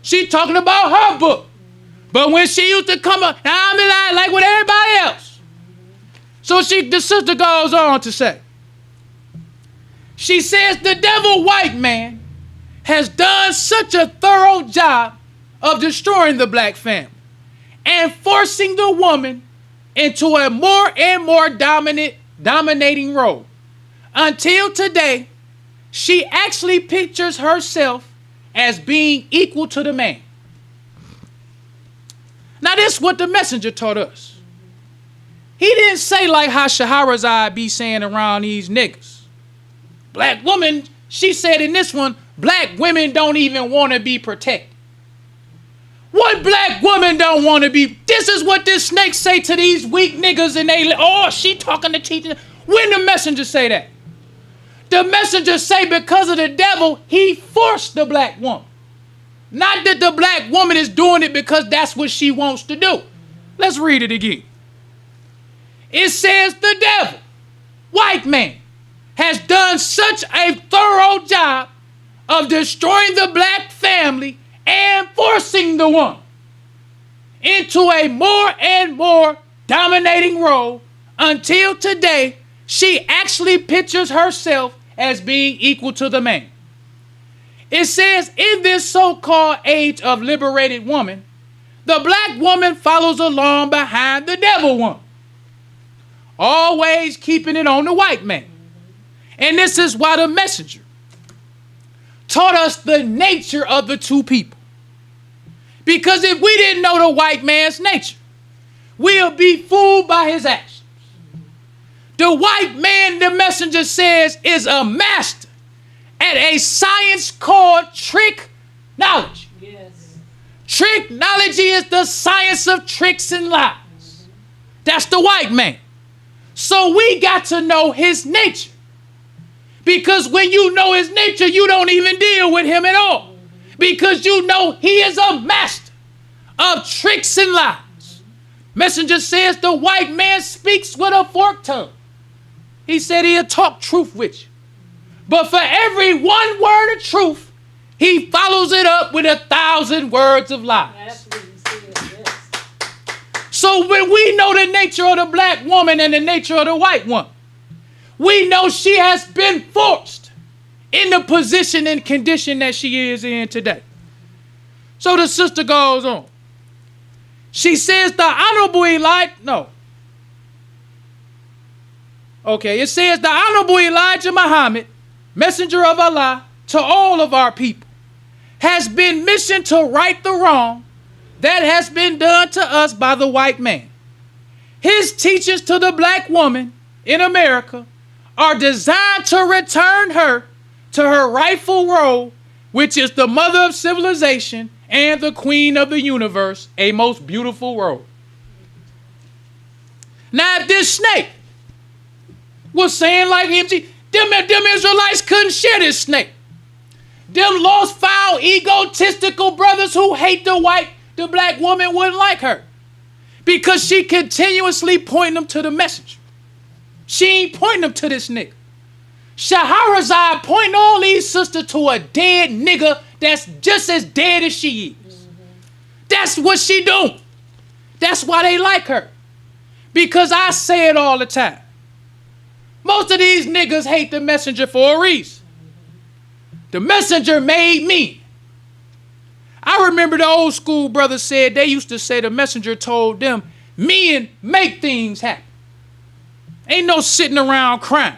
She talking about her book. But when she used to come up, I'm like with everybody else. So the sister goes on to say, she says the devil white man has done such a thorough job of destroying the black family and forcing the woman into a more and more dominating role. Until today, she actually pictures herself as being equal to the man. Now this is what the messenger taught us. He didn't say like how Shahrazad be saying around these niggas. Black woman, she said in this one, black women don't even want to be protected. What black woman don't want to be? This is what this snake say to these weak niggas and they, oh, she talking to teaching. When the messenger say that? The messenger say because of the devil, he forced the black woman. Not that the black woman is doing it because that's what she wants to do. Let's read it again. It says the devil, white man, has done such a thorough job of destroying the black family and forcing the woman into a more and more dominating role until today she actually pictures herself as being equal to the man. It says in this so-called age of liberated woman, the black woman follows along behind the devil woman, always keeping it on the white man. And this is why the messenger taught us the nature of the two people. Because if we didn't know the white man's nature, we'll be fooled by his actions. The white man, the messenger says, is a master at a science called trick knowledge. Yes. Tricknology is the science of tricks and lies. That's the white man. So we got to know his nature. Because when you know his nature, you don't even deal with him at all. Because you know he is a master of tricks and lies. Messenger says the white man speaks with a forked tongue. He said he'll talk truth with you. But for every one word of truth, he follows it up with 1,000 words of lies. That's what he said, yes. So when we know the nature of the black woman and the nature of the white woman, we know she has been forced in the position and condition that she is in today. So the sister goes on. She says the Honorable Elijah, it says the Honorable Elijah Muhammad, messenger of Allah to all of our people, has been missioned to right the wrong that has been done to us by the white man. His teachings to the black woman in America are designed to return her to her rightful role, which is the mother of civilization and the queen of the universe, a most beautiful role. Now, if this snake was saying like him, them Israelites couldn't share this snake. Them lost, foul, egotistical brothers who hate the black woman wouldn't like her because she continuously pointing them to the messenger. She ain't pointing them to this nigga. Shahrazad pointing all these sisters to a dead nigga that's just as dead as she is. That's what she doing. That's why they like her. Because I say it all the time. Most of these niggas hate the messenger for a reason. The messenger made me. I remember the old school brothers said they used to say the messenger told them, men make things happen. Ain't no sitting around crying.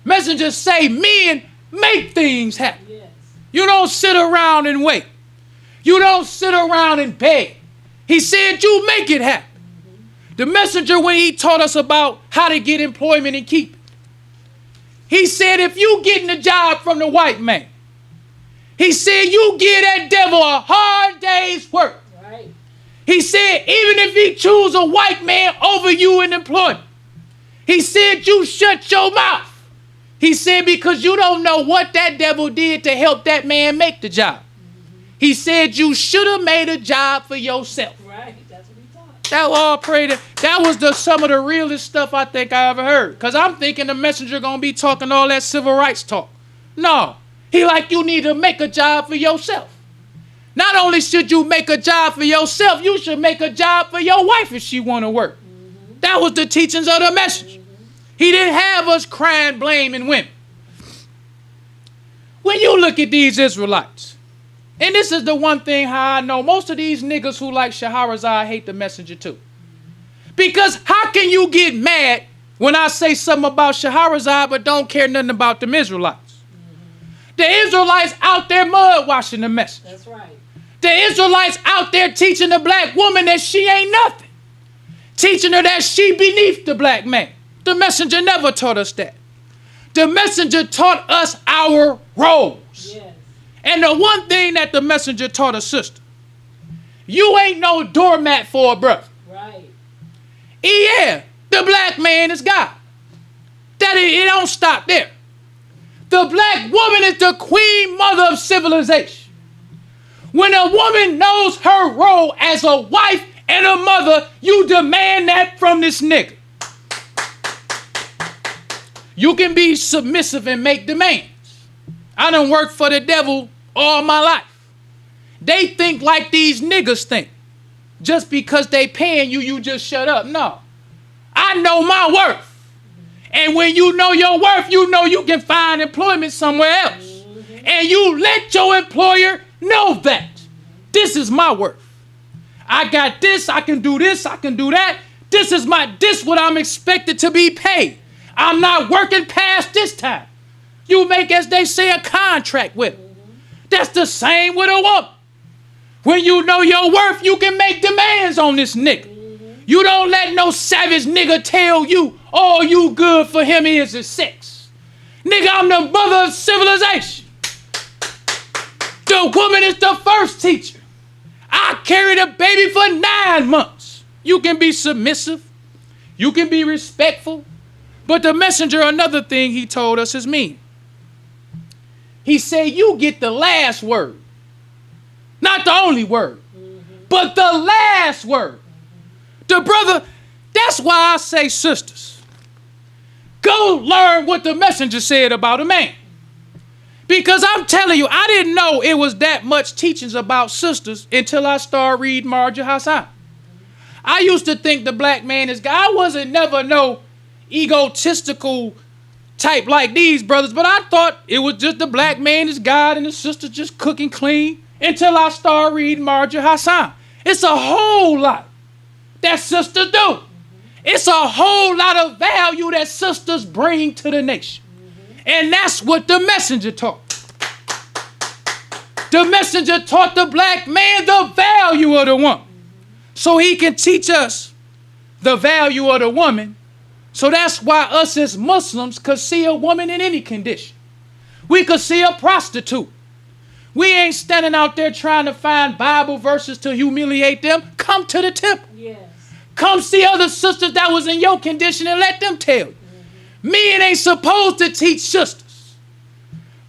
Messengers say men make things happen. Yes. You don't sit around and wait. You don't sit around and beg. He said you make it happen. The messenger, when he taught us about how to get employment and keep it, he said if you getting a job from the white man, He said, you give that devil a hard day's work. Right. He said, even if he choose a white man over you in employment, he said, you shut your mouth. He said, because you don't know what that devil did to help that man make the job. He said, you should have made a job for yourself. Right. That's what he taught. That all prayed. That was some of the realest stuff I think I ever heard. Because I'm thinking the messenger going to be talking all that civil rights talk. No. He like, you need to make a job for yourself. Not only should you make a job for yourself, you should make a job for your wife if she want to work. That was the teachings of the messenger. He didn't have us crying, blaming women. When you look at these Israelites, and this is the one thing how I know most of these niggas who like Shahrazad hate the messenger too. Because how can you get mad when I say something about Shahrazad but don't care nothing about them Israelites? The Israelites out there mud washing the message. That's right. The Israelites out there teaching the black woman that she ain't nothing. Teaching her that she beneath the black man. The messenger never taught us that. The messenger taught us our roles. Yes. And the one thing that the messenger taught a sister, you ain't no doormat for a brother. Right. Yeah, the black man is God. That it don't stop there. The black woman is the queen mother of civilization. When a woman knows her role as a wife and a mother, you demand that from this nigga. You can be submissive and make demands. I done worked for the devil all my life. They think like these niggas think. Just because they paying you, you just shut up. No. I know my worth. And when you know your worth, you know you can find employment somewhere else. And you let your employer know that. This is my worth. I got this, I can do this, I can do that. This what I'm expected to be paid. I'm not working past this time. You make, as they say, a contract with them. That's the same with a woman. When you know your worth, you can make demands on this nigga. You don't let no savage nigga tell you all you good for him is sex. Nigga, I'm the mother of civilization. The woman is the first teacher. I carried a baby for 9 months. You can be submissive. You can be respectful. But the messenger, another thing he told us is mean. He said, you get the last word. Not the only word, but the last word. The brother, that's why I say, sisters, go learn what the messenger said about a man. Because I'm telling you, I didn't know it was that much teachings about sisters until I started reading Marja Hassan. I used to think the black man is God. I wasn't never no egotistical type like these brothers, but I thought it was just the black man is God and the sister just cooking clean until I started reading Marja Hassan. It's a whole lot that sisters do. It's a whole lot of value that sisters bring to the nation. And that's what the messenger taught. The messenger taught the black man the value of the woman. So he can teach us the value of the woman. So that's why us as Muslims could see a woman in any condition. We could see a prostitute. We ain't standing out there trying to find Bible verses to humiliate them. Come to the temple. Yes. Come see other sisters that was in your condition and let them tell you. Men ain't supposed to teach sisters.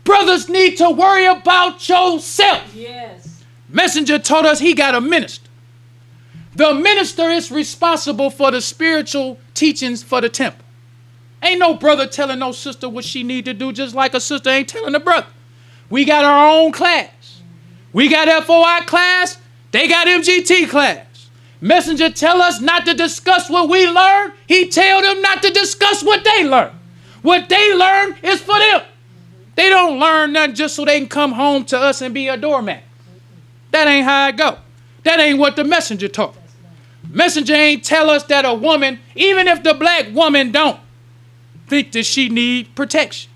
Brothers need to worry about yourself. Yes. Messenger told us he got a minister. The minister is responsible for the spiritual teachings for the temple. Ain't no brother telling no sister what she need to do, just like a sister ain't telling a brother. We got our own class. We got FOI class. They got MGT class. Messenger tell us not to discuss what we learn. He tell them not to discuss what they learn. What they learn is for them. They don't learn nothing just so they can come home to us and be a doormat. That ain't how it go. That ain't what the messenger taught. Messenger ain't tell us that a woman, even if the black woman don't think that she need protection.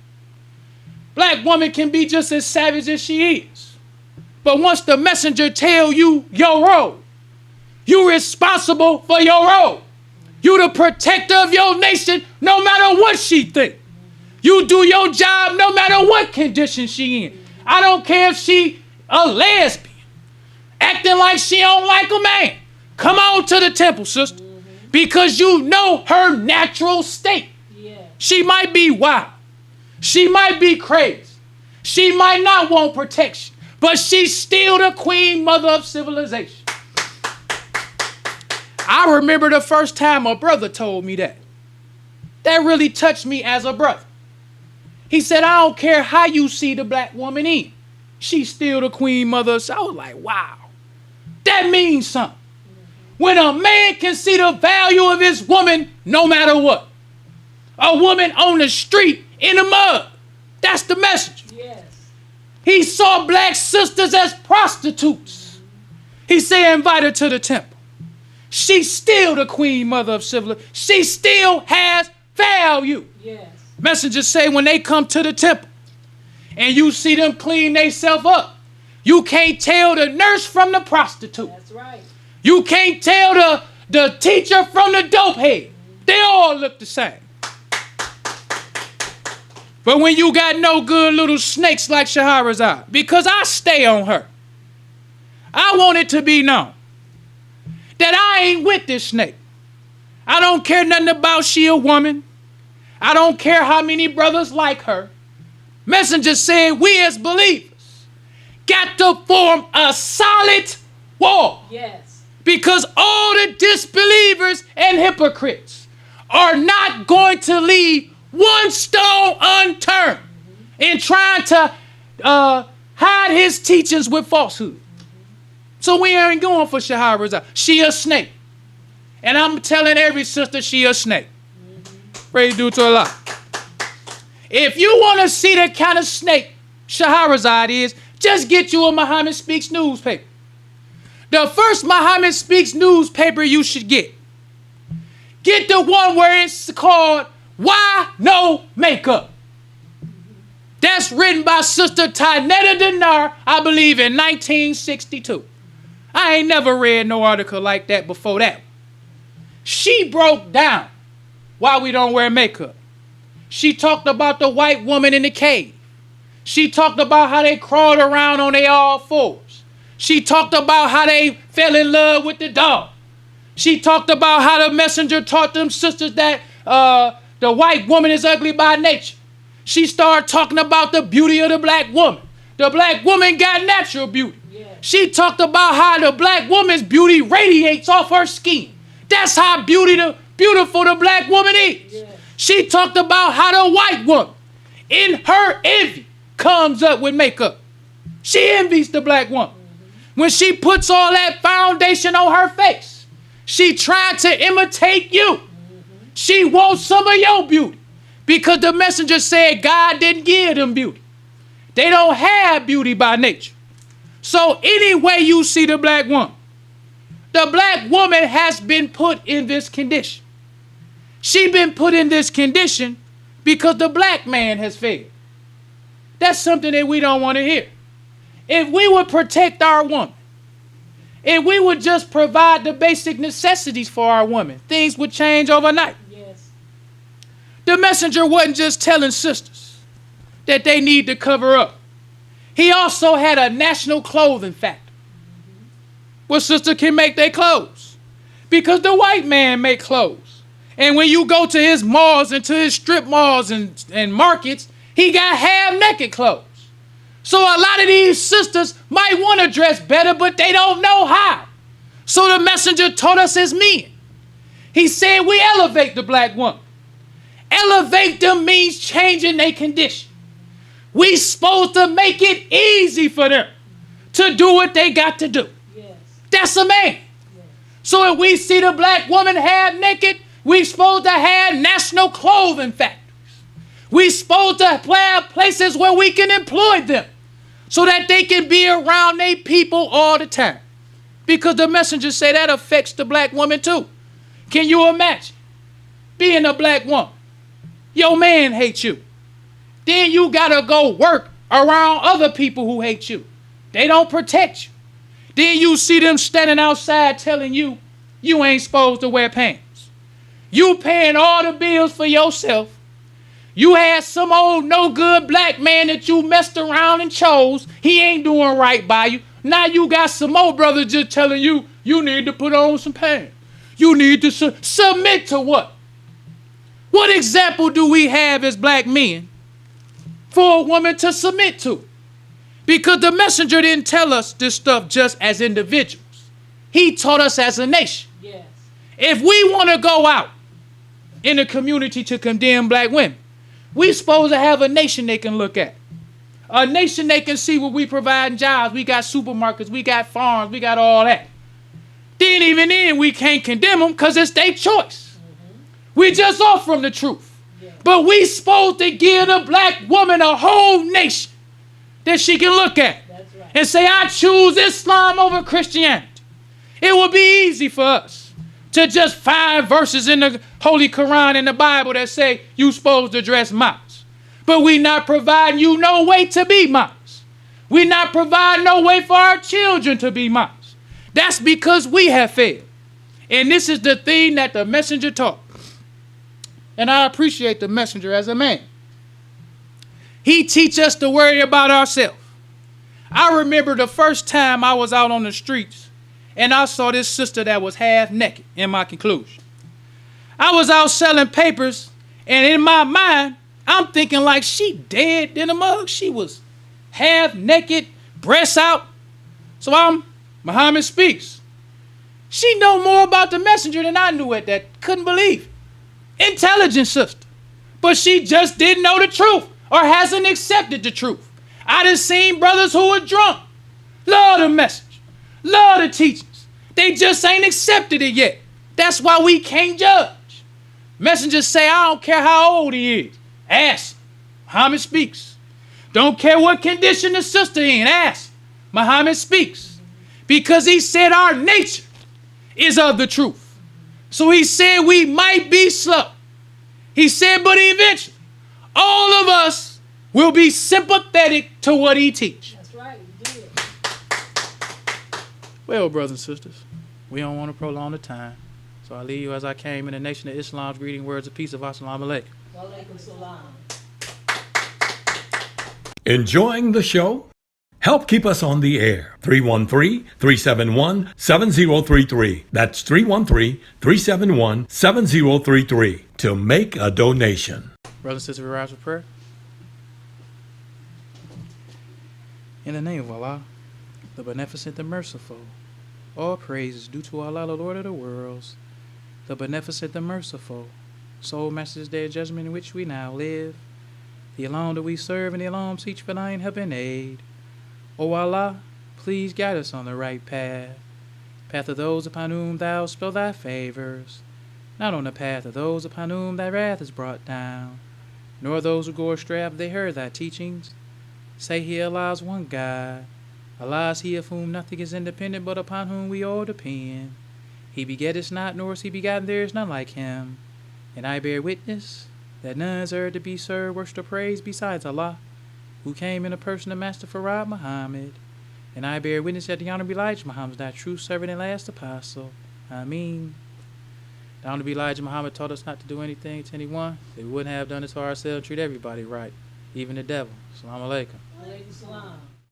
Black woman can be just as savage as she is. But once the messenger tell you your role, you responsible for your role. You the protector of your nation no matter what she think. You do your job no matter what condition she in. I don't care if she a lesbian, acting like she don't like a man. Come on to the temple, sister, because you know her natural state. Yeah. She might be wild. She might be crazy. She might not want protection, but she's still the queen mother of civilization. I remember the first time a brother told me that. That really touched me as a brother. He said, I don't care how you see the black woman in. She's still the queen mother. So I was like, wow, that means something. When a man can see the value of his woman no matter what. A woman on the street in the mud. That's the message. Yes. He saw black sisters as prostitutes. He said, invite her to the temple. She's still the queen mother of civilization. She still has value. Yes. Messengers say when they come to the temple and you see them clean themselves up, you can't tell the nurse from the prostitute. That's right. You can't tell the teacher from the dope head. They all look the same. But when you got no good little snakes like Shahrazad, because I stay on her, I want it to be known that I ain't with this snake. I don't care nothing about she a woman. I don't care how many brothers like her. Messenger said we as believers got to form a solid wall. Yes. Because all the disbelievers and hypocrites are not going to leave one stone unturned in trying to hide his teachings with falsehood. So we ain't going for Shahrazad. She a snake. And I'm telling every sister she a snake. Praise due to Allah. If you want to see the kind of snake Shahrazad is, just get you a Muhammad Speaks newspaper. The first Muhammad Speaks newspaper you should get. Get the one where it's called Why No Makeup. That's written by Sister Tynetta Dinar, I believe in 1962. I ain't never read no article like that before that. She broke down why we don't wear makeup. She talked about the white woman in the cave. She talked about how they crawled around on their all fours. She talked about how they fell in love with the dog. She talked about how the messenger taught them sisters that the white woman is ugly by nature. She started talking about the beauty of the black woman. The black woman got natural beauty. Yeah. She talked about how the black woman's beauty radiates off her skin. That's how beautiful the black woman is. Yeah. She talked about how the white woman, in her envy, comes up with makeup. She envies the black woman. When she puts all that foundation on her face, she trying to imitate you. She wants some of your beauty because the messenger said God didn't give them beauty. They don't have beauty by nature. So any way you see the black woman has been put in this condition. She been put in this condition because the black man has failed. That's something that we don't want to hear. If we would protect our woman, if we would just provide the basic necessities for our woman, things would change overnight. Yes. The messenger wasn't just telling sisters that they need to cover up. He also had a national clothing factory where sisters can make their clothes because the white man make clothes. And when you go to his malls and to his strip malls and markets, he got half-naked clothes. So a lot of these sisters might want to dress better, but they don't know how. So the messenger taught us as men. He said we elevate the black woman. Elevate them means changing their condition. We supposed to make it easy for them to do what they got to do. Yes. That's a man. Yes. So if we see the black woman half naked, we supposed to have national clothing factories. We supposed to have places where we can employ them so that they can be around their people all the time. Because the messengers say that affects the black woman too. Can you imagine being a black woman? Your man hates you. Then you gotta go work around other people who hate you. They don't protect you. Then you see them standing outside telling you, you ain't supposed to wear pants. You paying all the bills for yourself. You had some old no good black man that you messed around and chose. He ain't doing right by you. Now you got some old brothers just telling you, you need to put on some pants. You need to submit to what? What example do we have as black men for a woman to submit to? Because the messenger didn't tell us this stuff just as individuals. He taught us as a nation. Yes. If we want to go out in the community to condemn black women, we supposed to have a nation they can look at. A nation they can see what we provide in jobs. We got supermarkets, we got farms, we got all that. Then even then, we can't condemn them because it's their choice. We just off from the truth. Yeah. But we supposed to give the black woman a whole nation that she can look at. That's right. And say, I choose Islam over Christianity. It would be easy for us to just find verses in the Holy Quran and the Bible that say you supposed to dress modest. But we not providing you no way to be modest. We not providing no way for our children to be modest. That's because we have failed. And this is the thing that the messenger taught. And I appreciate the messenger as a man. He teach us to worry about ourselves. I remember the first time I was out on the streets and I saw this sister that was half naked in my conclusion. I was out selling papers, and in my mind, I'm thinking like she dead in a mug. She was half naked, breasts out. So Muhammad speaks. She know more about the messenger than I knew at that. Couldn't believe it. Intelligent sister. But she just didn't know the truth or hasn't accepted the truth. I done seen brothers who are drunk. Love the message. Love the teachings. They just ain't accepted it yet. That's why we can't judge. Messengers say, I don't care how old he is. Ask. Muhammad speaks. Don't care what condition the sister in. Ask. Muhammad speaks. Because he said our nature is of the truth. So he said we might be slow. He said, but eventually, all of us will be sympathetic to what he teaches. That's right, you did. Well, brothers and sisters, we don't want to prolong the time. So I leave you as I came in the nation of Islam's greeting words of peace of Assalamu alaikum. Wa alaikum salam. Enjoying the show? Help keep us on the air. 313-371-7033. That's 313-371-7033 to make a donation. Brothers and sisters, we rise for prayer. In the name of Allah, the beneficent, the merciful, all praise is due to Allah, the Lord of the worlds, the beneficent, the merciful, sole master's day of judgment in which we now live, the alone that we serve and the alone teach for thine help and aid. O Allah, please guide us on the right path, path of those upon whom thou spill thy favors, not on the path of those upon whom thy wrath is brought down, nor those who go astray after they heard thy teachings. Say he Allah is one God. Allah is he of whom nothing is independent, but upon whom we all depend. He begetteth not, nor is he begotten, there is none like him. And I bear witness that none is earth to be served, worship or praise besides Allah, who came in the person of Master Farad Muhammad. And I bear witness that the Honorable Elijah Muhammad is thy true servant and last apostle. Ameen. The Honorable Elijah Muhammad taught us not to do anything to anyone that we wouldn't have done it to ourselves, treat everybody right, even the devil. Assalamu alaikum. Wa alaikum salam.